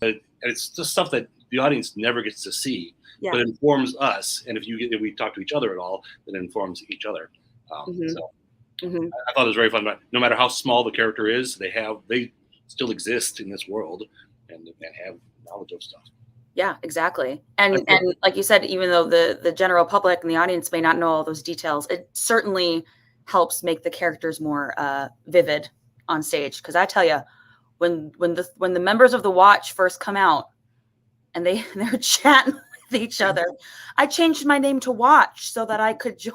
just stuff that the audience never gets to see, but it informs us. And if we talk to each other at all, then it informs each other. So I thought it was very fun. But no matter how small the character is, they still exist in this world and have knowledge of stuff. Yeah, exactly. And like you said, even though the general public and the audience may not know all those details, it certainly helps make the characters more vivid on stage. Because I tell you, when the members of the Watch first come out and they're chatting with each other, I changed my name to Watch so that I could join.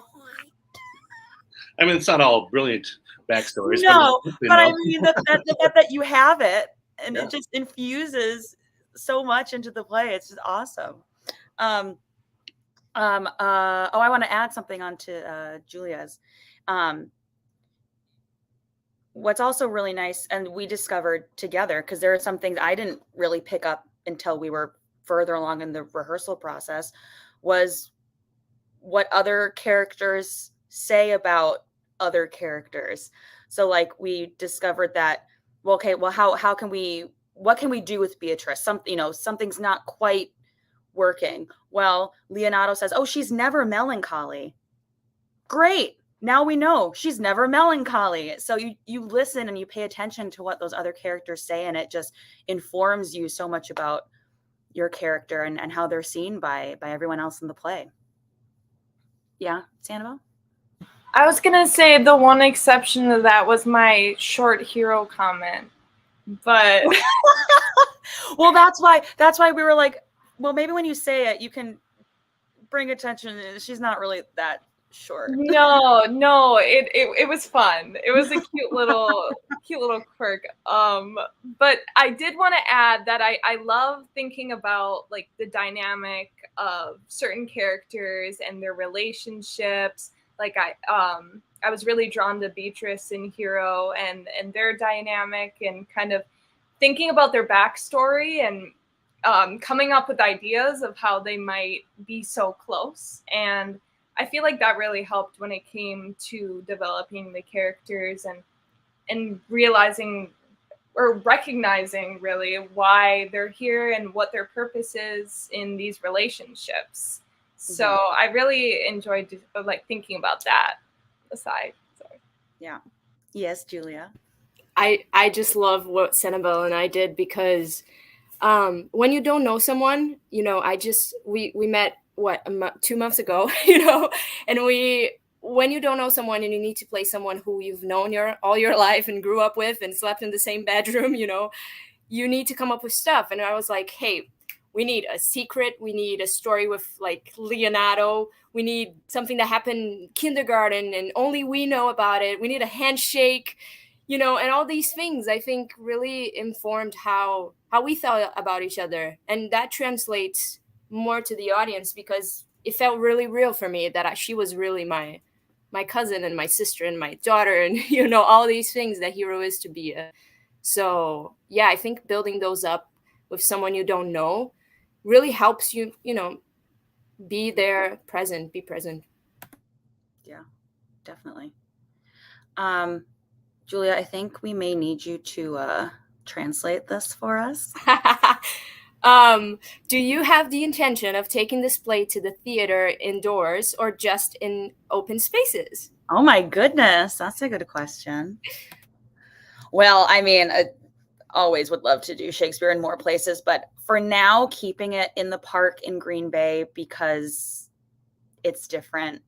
I mean, it's not all brilliant backstories. No, but I mean the fact that you have it and it just infuses so much into the play. It's just awesome. I want to add something onto Julia's. What's also really nice, and we discovered together, because there are some things I didn't really pick up until we were further along in the rehearsal process, was what other characters say about other characters. So like we discovered that, what can we do with Beatrice? Something's not quite working. Well, Leonardo says, oh, she's never melancholy. Great. Now we know she's never melancholy. So you listen and you pay attention to what those other characters say, and it just informs you so much about your character and how they're seen by everyone else in the play. Yeah, Sandoval? I was going to say the one exception to that was my short hero comment. But well, that's why we were like, well, maybe when you say it, you can bring attention. She's not really that short. No, it was fun. It was a cute little quirk. But I did want to add that I love thinking about like the dynamic of certain characters and their relationships. Like I was really drawn to Beatrice and Hero and their dynamic, and kind of thinking about their backstory and coming up with ideas of how they might be so close. And I feel like that really helped when it came to developing the characters and realizing or recognizing really why they're here and what their purpose is in these relationships. So I really enjoyed like thinking about that aside. Sorry. Yeah. Yes, Julia. I just love what Sandoval and I did, because when you don't know someone, we met 2 months ago, and when you don't know someone and you need to play someone who you've known all your life and grew up with and slept in the same bedroom, you need to come up with stuff. And I was like, hey, we need a secret. We need a story with like Leonardo. We need something that happened in kindergarten and only we know about it. We need a handshake, and all these things I think really informed how we thought about each other. And that translates more to the audience, because it felt really real for me that she was really my cousin and my sister and my daughter, and all these things that Hero is to be. So yeah, I think building those up with someone you don't know really helps you, be there, be present. Yeah, definitely. Julia, I think we may need you to translate this for us. Do you have the intention of taking this play to the theater indoors or just in open spaces? Oh my goodness, that's a good question. Well, I mean, I always would love to do Shakespeare in more places, but for now, keeping it in the park in Green Bay because it's different.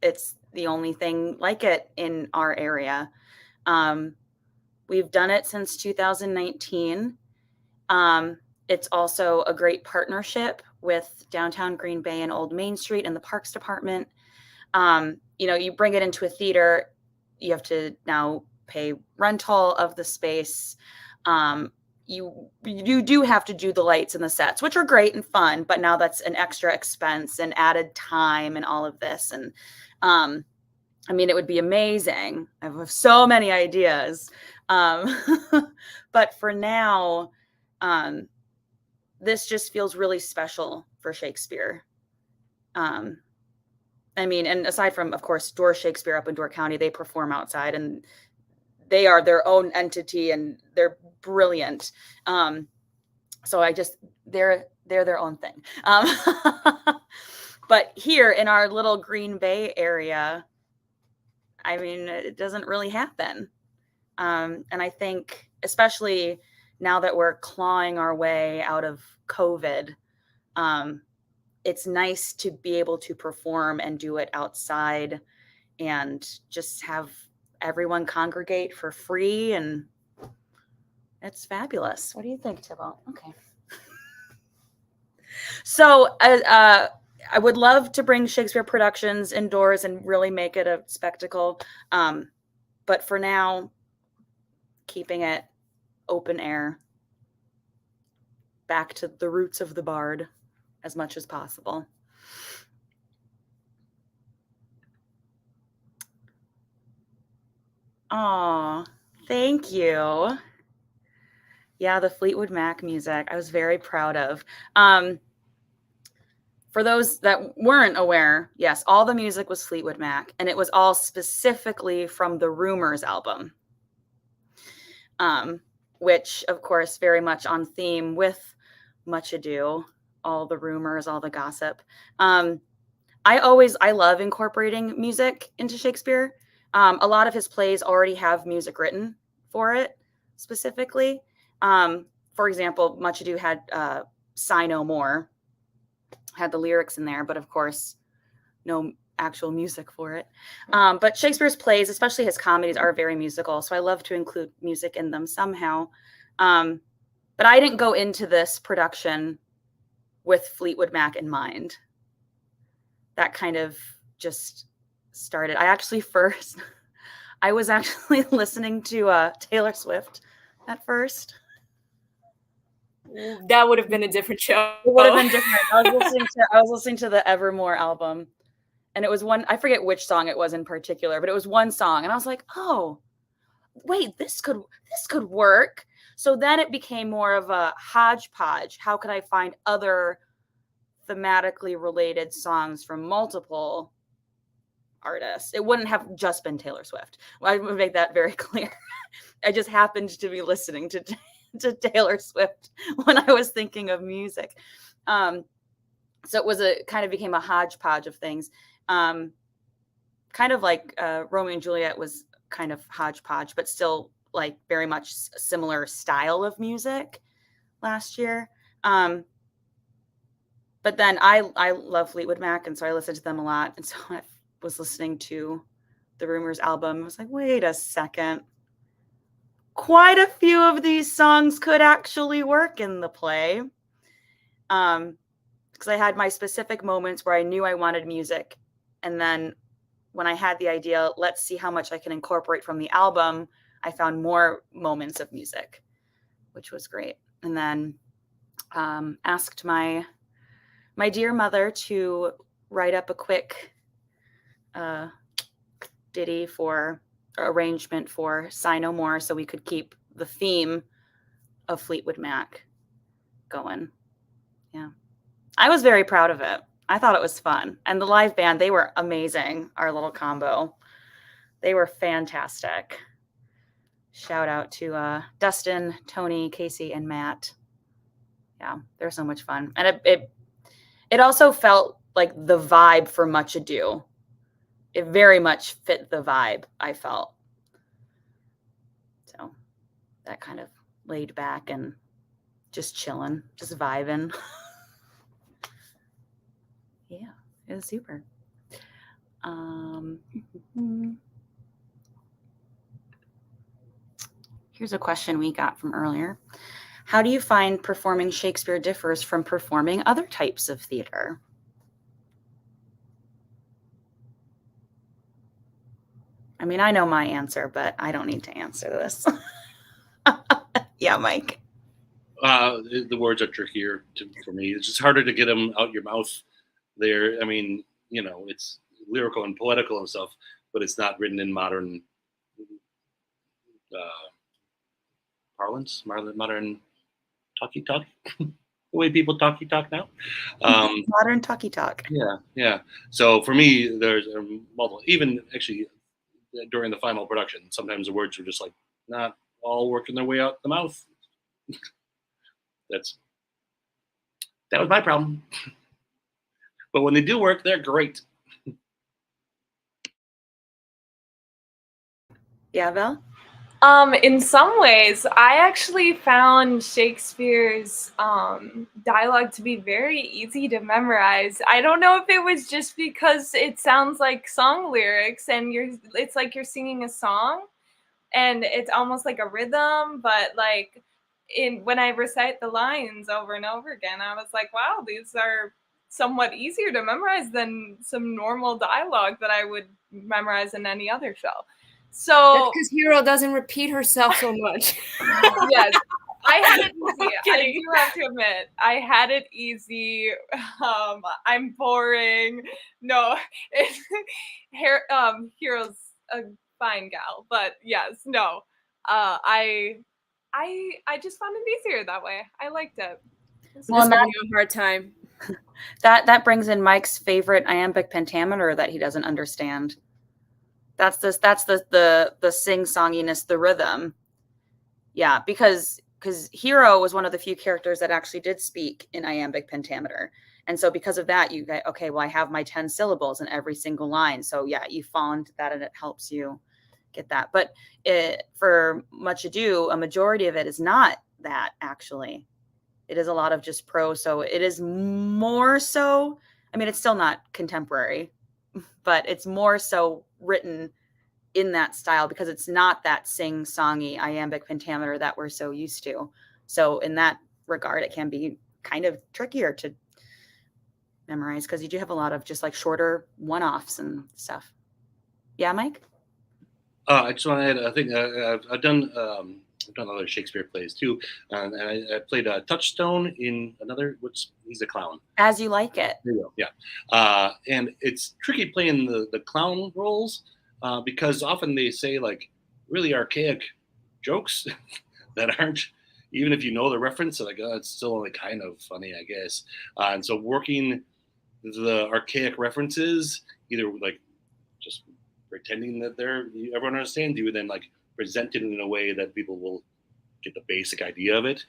It's the only thing like it in our area. We've done it since 2019. It's also a great partnership with downtown Green Bay and Old Main Street and the Parks Department. You bring it into a theater, you have to now pay rental of the space. You do have to do the lights and the sets, which are great and fun, but now that's an extra expense and added time and all of this. And it would be amazing. I have so many ideas. But for now, this just feels really special for Shakespeare. And aside from, of course, Door Shakespeare up in Door County, they perform outside and they are their own entity and they're brilliant. So they're their own thing. But here in our little Green Bay area, it doesn't really happen. And I think, especially now that we're clawing our way out of COVID, it's nice to be able to perform and do it outside and just have everyone congregate for free. And it's fabulous. What do you think, Tybalt? Okay. So I would love to bring Shakespeare productions indoors and really make it a spectacle. But for now, keeping it open air, back to the roots of the bard as much as possible. Oh, thank you. Yeah, the Fleetwood Mac music, I was very proud of. For those that weren't aware, yes, all the music was Fleetwood Mac, and it was all specifically from the Rumors album, which, of course, very much on theme with Much Ado, all the rumors, all the gossip. I love incorporating music into Shakespeare. A lot of his plays already have music written for it specifically. For example, Much Ado had Sigh No More, had the lyrics in there, but of course, no actual music for it. But Shakespeare's plays, especially his comedies, are very musical. So I love to include music in them somehow. But I didn't go into this production with Fleetwood Mac in mind. That kind of just started. I was actually listening to Taylor Swift at first. That would have been a different show. It would have been different. I was listening to the Evermore album, and it was one, I forget which song it was in particular, but it was one song, and I was like, oh, wait, this could work. So then it became more of a hodgepodge. How could I find other thematically related songs from multiple artists? It wouldn't have just been Taylor Swift. I would make that very clear. I just happened to be listening to Taylor Swift when I was thinking of music. So it was became a hodgepodge of things. Kind of like Romeo and Juliet was kind of hodgepodge, but still like very much similar style of music last year. But then I love Fleetwood Mac, and so I listened to them a lot. And so I was listening to the Rumors album. I was like, wait a second. Quite a few of these songs could actually work in the play. Because I had my specific moments where I knew I wanted music. And then when I had the idea, let's see how much I can incorporate from the album, I found more moments of music, which was great. And then asked my dear mother to write up a quick ditty for arrangement for Sigh No More, so we could keep the theme of Fleetwood Mac going. Yeah. I was very proud of it. I thought it was fun. And the live band, they were amazing, our little combo. They were fantastic. Shout out to Dustin, Tony, Casey, and Matt. Yeah, they're so much fun. And it also felt like the vibe for Much Ado. It very much fit the vibe, I felt. So that kind of laid back and just chilling, just vibing. Yeah, it was super. Here's a question we got from earlier. How do you find performing Shakespeare differs from performing other types of theater? I mean, I know my answer, but I don't need to answer this. Yeah, Mike. The words are trickier for me. It's just harder to get them out your mouth. There, I mean, it's lyrical and poetical and stuff, but it's not written in modern parlance, modern talky talk, the way people talky talk now. Modern talky talk. Yeah. So for me, there's multiple. Even actually, during the final production, sometimes the words were just like not all working their way out the mouth. That was my problem. But when they do work, they're great. Yeah, Val? In some ways, I actually found Shakespeare's dialogue to be very easy to memorize. I don't know if it was just because it sounds like song lyrics and it's like you're singing a song and it's almost like a rhythm, but like when I recite the lines over and over again, I was like, wow, these are somewhat easier to memorize than some normal dialogue that I would memorize in any other show. So that's because Hero doesn't repeat herself so much. Yes, I had it easy. I do have to admit, I had it easy. I'm boring. No, Hero's a fine gal, but yes, no. I just found it easier that way. I liked it. Well, Just having a hard time. That brings in Mike's favorite iambic pentameter that he doesn't understand. That's the sing-songiness, the rhythm. Yeah, because Hero was one of the few characters that actually did speak in iambic pentameter. And so because of that, you get, okay, well, I have my 10 syllables in every single line. So yeah, you fall into that and it helps you get that. But for Much Ado, a majority of it is not that, actually. It is a lot of just prose. So it is more so, I mean, it's still not contemporary, but it's more so written in that style because it's not that sing-songy iambic pentameter that we're so used to. So in that regard, it can be kind of trickier to memorize because you do have a lot of just like shorter one-offs and stuff. Yeah, Mike? I just want to add, I think I've done other Shakespeare plays too, and I played a Touchstone in another. He's a clown. As You Like It. There you go. Yeah, and it's tricky playing the clown roles because often they say like really archaic jokes that aren't, even if you know the reference, like it's still only kind of funny, I guess. And so working the archaic references, either like just pretending that everyone understands you, then like present it in a way that people will get the basic idea of it,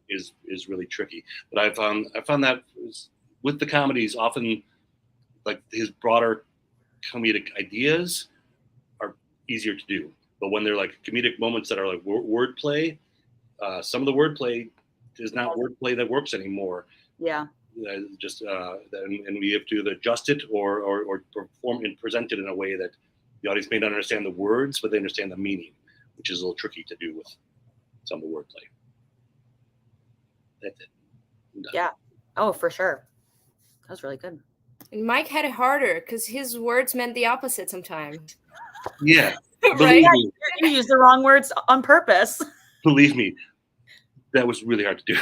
is really tricky. But I found that with the comedies, often like his broader comedic ideas are easier to do. But when they're like comedic moments that are like wordplay, some of the wordplay is not wordplay that works anymore. Yeah. And we have to either adjust it or perform and present it in a way that the audience may not understand the words, but they understand the meaning, which is a little tricky to do with some of the wordplay. That's it. Yeah. Oh, for sure. That was really good. And Mike had it harder because his words meant the opposite sometimes. Yeah. Right? You used the wrong words on purpose. Believe me, that was really hard to do.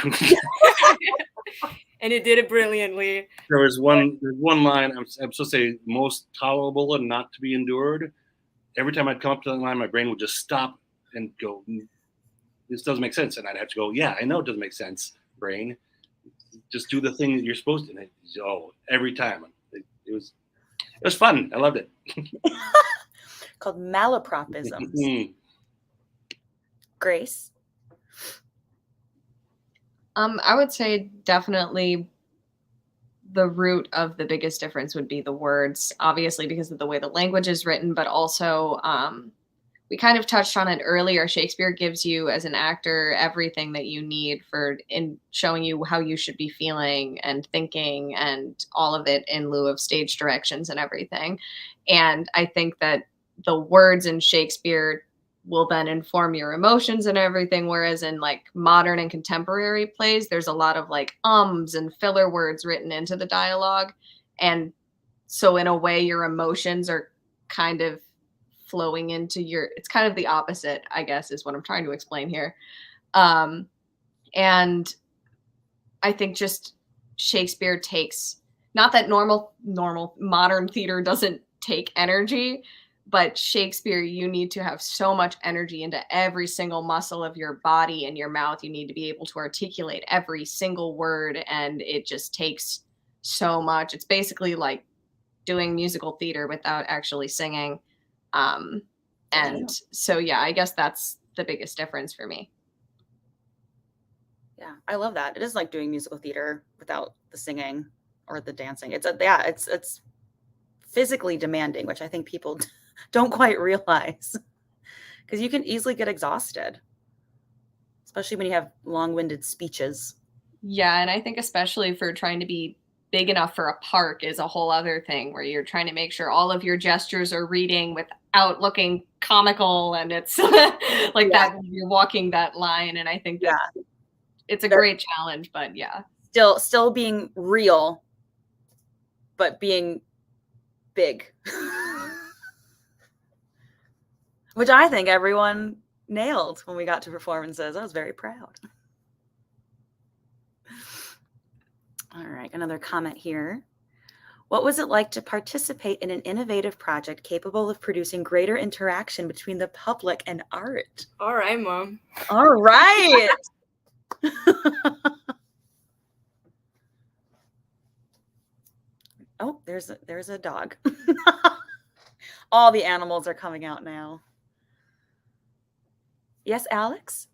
And it did it brilliantly. There was one line I'm supposed to say most tolerable and not to be endured. Every time I'd come up to that line, my brain would just stop and go, this doesn't make sense. And I'd have to go, yeah, I know it doesn't make sense, brain. Just do the thing that you're supposed to. And every time. It was fun. I loved it. Called malapropisms. Grace? I would say definitely the root of the biggest difference would be the words, obviously because of the way the language is written, but also we kind of touched on it earlier. Shakespeare gives you as an actor everything that you need in showing you how you should be feeling and thinking and all of it in lieu of stage directions and everything. And I think that the words in Shakespeare will then inform your emotions and everything. Whereas in like modern and contemporary plays, there's a lot of like ums and filler words written into the dialogue. And so in a way, your emotions are kind of flowing into it's kind of the opposite, I guess, is what I'm trying to explain here. And I think just Shakespeare takes, not that normal modern theater doesn't take energy, but Shakespeare, you need to have so much energy into every single muscle of your body and your mouth. You need to be able to articulate every single word, and it just takes so much. It's basically like doing musical theater without actually singing. And so, yeah, I guess that's the biggest difference for me. Yeah, I love that. It is like doing musical theater without the singing or the dancing. It's physically demanding, which I think people don't quite realize, because you can easily get exhausted, especially when you have long-winded speeches. Yeah, and I think especially for trying to be big enough for a park is a whole other thing, where you're trying to make sure all of your gestures are reading without looking comical, and it's like that you're walking that line. And I think that it's a great challenge, but yeah. Still being real, but being big. Which I think everyone nailed when we got to performances. I was very proud. All right, another comment here. What was it like to participate in an innovative project capable of producing greater interaction between the public and art? All right, Mom. All right. Oh, there's a dog. All the animals are coming out now. Yes, Alex?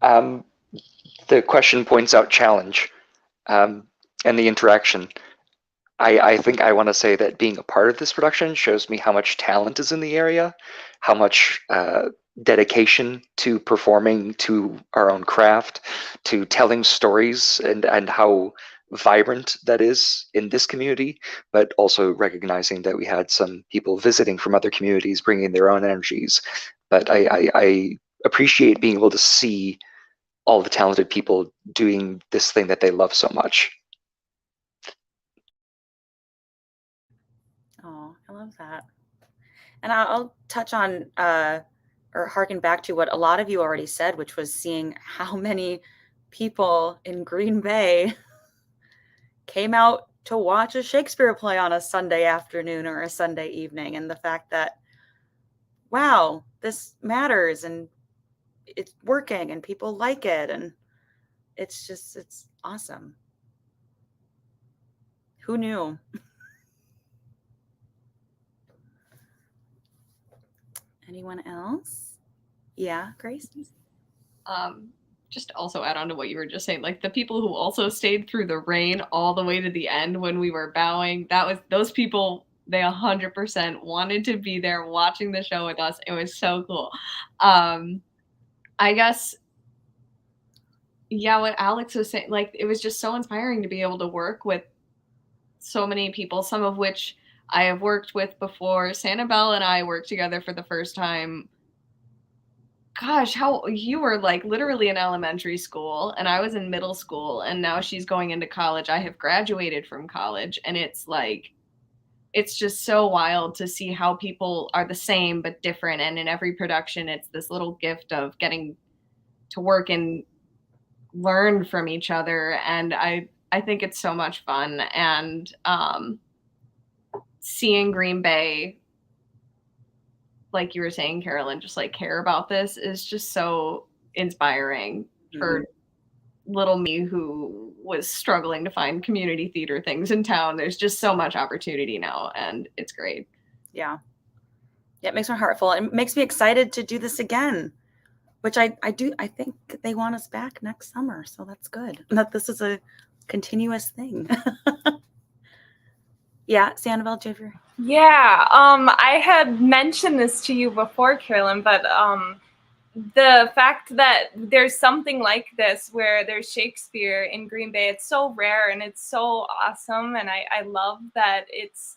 The question points out challenge and the interaction. I think I want to say that being a part of this production shows me how much talent is in the area, how much dedication to performing to our own craft, to telling stories, and how vibrant that is in this community, but also recognizing that we had some people visiting from other communities bringing their own energies. But I appreciate being able to see all the talented people doing this thing that they love so much. Oh, I love that. And I'll touch on or harken back to what a lot of you already said, which was seeing how many people in Green Bay came out to watch a Shakespeare play on a Sunday afternoon or a Sunday evening, and the fact that, wow, this matters and it's working and people like it, and it's awesome. Who knew? Anyone else? Yeah, Grace? Just also add on to what you were just saying, like the people who also stayed through the rain all the way to the end when we were bowing, those people, they 100% wanted to be there watching the show with us. It was so cool. I guess, yeah, what Alex was saying, like, it was just so inspiring to be able to work with so many people, some of which I have worked with before. Sanibel and I worked together for the first time. Gosh, how you were like literally in elementary school and I was in middle school, and now she's going into college. I have graduated from college, and it's like, it's just so wild to see how people are the same but different. And in every production, it's this little gift of getting to work and learn from each other. And I think it's so much fun. And seeing Green Bay, like you were saying, Carolyn, just like care about this is just so inspiring for little me who was struggling to find community theater things in town. There's just so much opportunity now, and it's great. Yeah, it makes my heart full. It makes me excited to do this again, which I think they want us back next summer, so that's good. That this is a continuous thing. Yeah, Sanibel, Jeffrey. Yeah, I had mentioned this to you before, Carolyn, but the fact that there's something like this where there's Shakespeare in Green Bay, it's so rare and it's so awesome, and I love that it's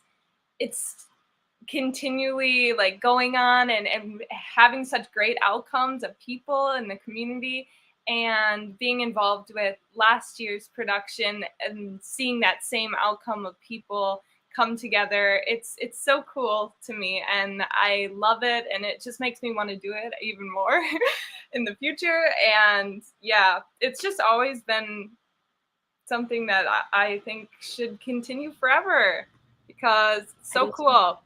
continually like going on and having such great outcomes of people in the community, and being involved with last year's production and seeing that same outcome of people come together. It's so cool to me, and I love it, and it just makes me want to do it even more in the future. And yeah, it's just always been something that I think should continue forever because it's so cool.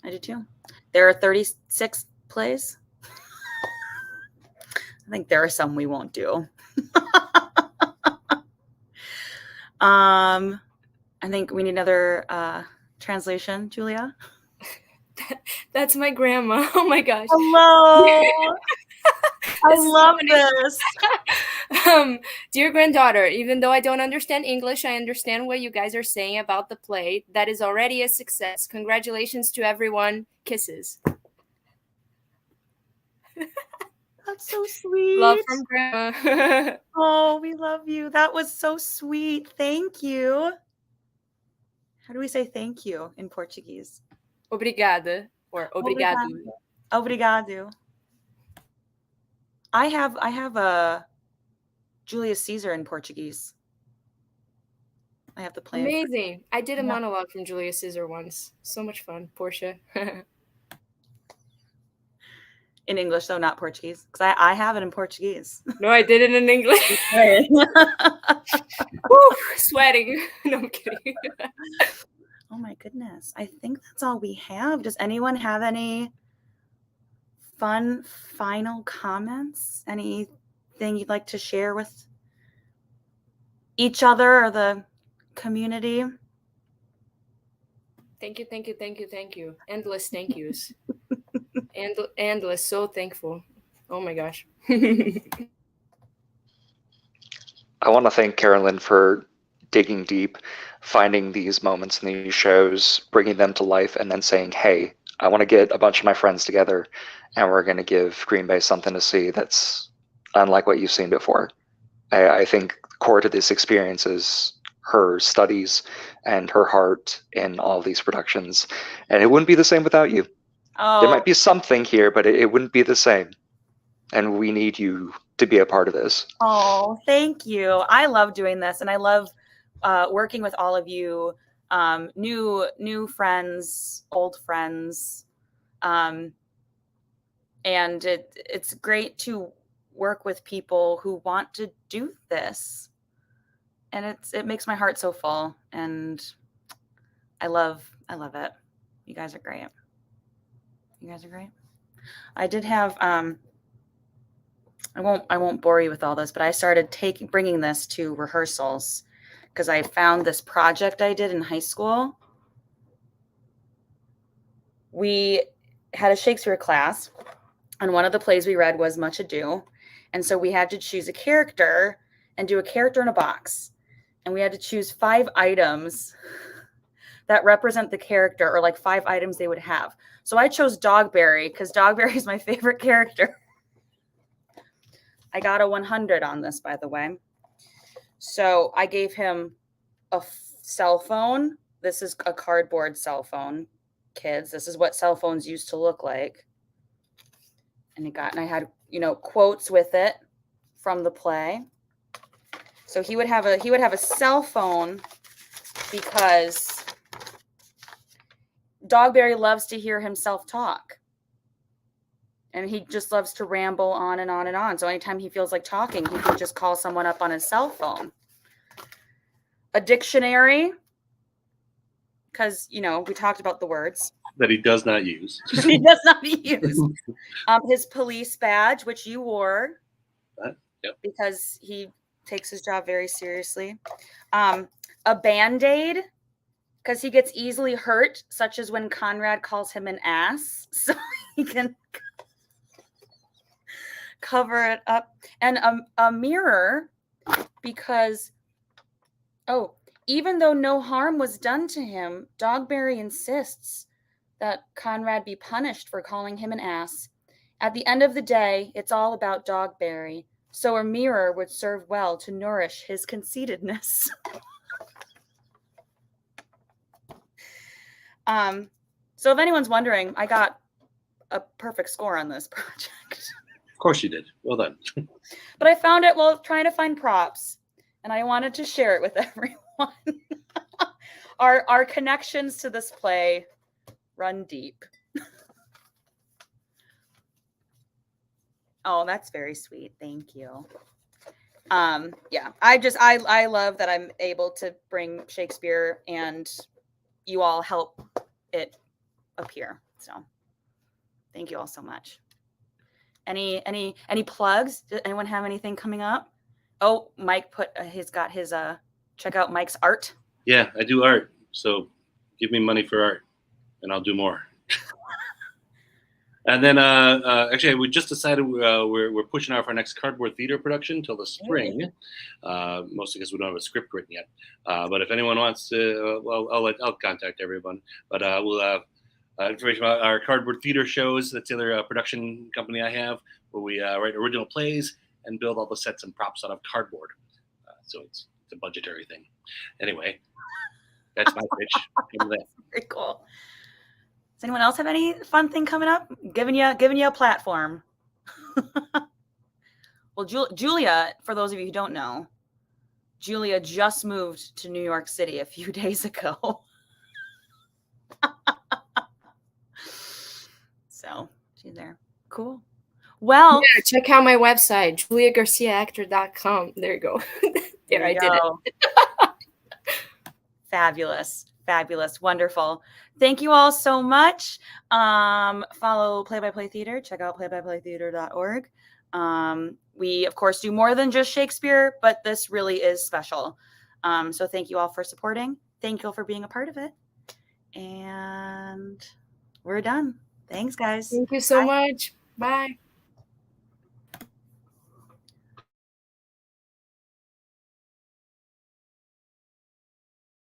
I do too. There are 36 plays. I think there are some we won't do. I think we need another translation, Julia. That's my grandma. Oh my gosh. Hello. I love this. Dear granddaughter, even though I don't understand English, I understand what you guys are saying about the play. That is already a success. Congratulations to everyone. Kisses. That's so sweet. Love from grandma. Oh, we love you. That was so sweet. Thank you. How do we say thank you in Portuguese? Obrigada or obrigado. Obrigado. I have a Julius Caesar in Portuguese. I have the play. Amazing. I did a monologue from Julius Caesar once. So much fun. Portia. In English, though, not Portuguese. Because I have it in Portuguese. No, I did it in English. Woo, sweating. No, I'm kidding. Oh my goodness. I think that's all we have. Does anyone have any fun final comments? Anything you'd like to share with each other or the community? Thank you, thank you, thank you, thank you. Endless thank yous. Endless, so thankful. Oh my gosh. I want to thank Carolyn for digging deep, finding these moments in these shows, bringing them to life, and then saying, hey, I want to get a bunch of my friends together, and we're going to give Green Bay something to see that's unlike what you've seen before. I think core to this experience is her studies and her heart in all these productions, and it wouldn't be the same without you. Oh, There might be something here, but it wouldn't be the same. And we need you to be a part of this. Oh, thank you. I love doing this, and I love working with all of you, new friends, old friends, and it's great to work with people who want to do this, and it makes my heart so full, and I love it. You guys are great. You guys are great. I did have I won't bore you with all this, but I started bringing this to rehearsals because I found this project I did in high school. We had a Shakespeare class, and one of the plays we read was Much Ado, and so we had to choose a character and do a character in a box, and we had to choose 5 items that represent the character, or like 5 items they would have. So I chose Dogberry because Dogberry is my favorite character. I got a 100 on this, by the way. So I gave him a cell phone. This is a cardboard cell phone, kids. This is what cell phones used to look like. And I had, quotes with it from the play. So he would have a cell phone because Dogberry loves to hear himself talk. And he just loves to ramble on and on and on. So anytime he feels like talking, he can just call someone up on his cell phone. A dictionary, because, we talked about the words. That he does not use. He does not use. His police badge, which you wore. Yep. Because he takes his job very seriously. A Band-Aid, because he gets easily hurt, such as when Conrad calls him an ass. So he can cover it up. And a mirror, because, even though no harm was done to him, Dogberry insists that Conrad be punished for calling him an ass. At the end of the day, it's all about Dogberry, so a mirror would serve well to nourish his conceitedness. So if anyone's wondering, I got a perfect score on this project. Of course you did. Well done. But I found it while trying to find props, and I wanted to share it with everyone. Our connections to this play run deep. Oh, that's very sweet. Thank you. Yeah, I love that I'm able to bring Shakespeare and you all help it appear. So thank you all so much. Any plugs? Does anyone have anything coming up? Oh, Mike he's got his check out Mike's art. Yeah, I do art. So give me money for art and I'll do more. And then actually, we just decided we're pushing off our next cardboard theater production till the spring, mostly because we don't have a script written yet. But if anyone wants to, I'll contact everyone. But we'll have information about our cardboard theater shows. That's the other production company I have, where we write original plays and build all the sets and props out of cardboard. So it's a budgetary thing. Anyway, that's my pitch. Very cool. Does anyone else have any fun thing coming up? Giving you a platform. Well, Julia, for those of you who don't know, Julia just moved to New York City a few days ago. So she's there. Cool. Well, yeah, check out my website, juliagarciaactor.com. There you go. There I did it. Fabulous. Wonderful. Thank you all so much. Follow Play by Play Theater. Check out playbyplaytheater.org. We, of course, do more than just Shakespeare, but this really is special. So thank you all for supporting. Thank you all for being a part of it. And we're done. Thanks, guys. Thank you so much. Bye.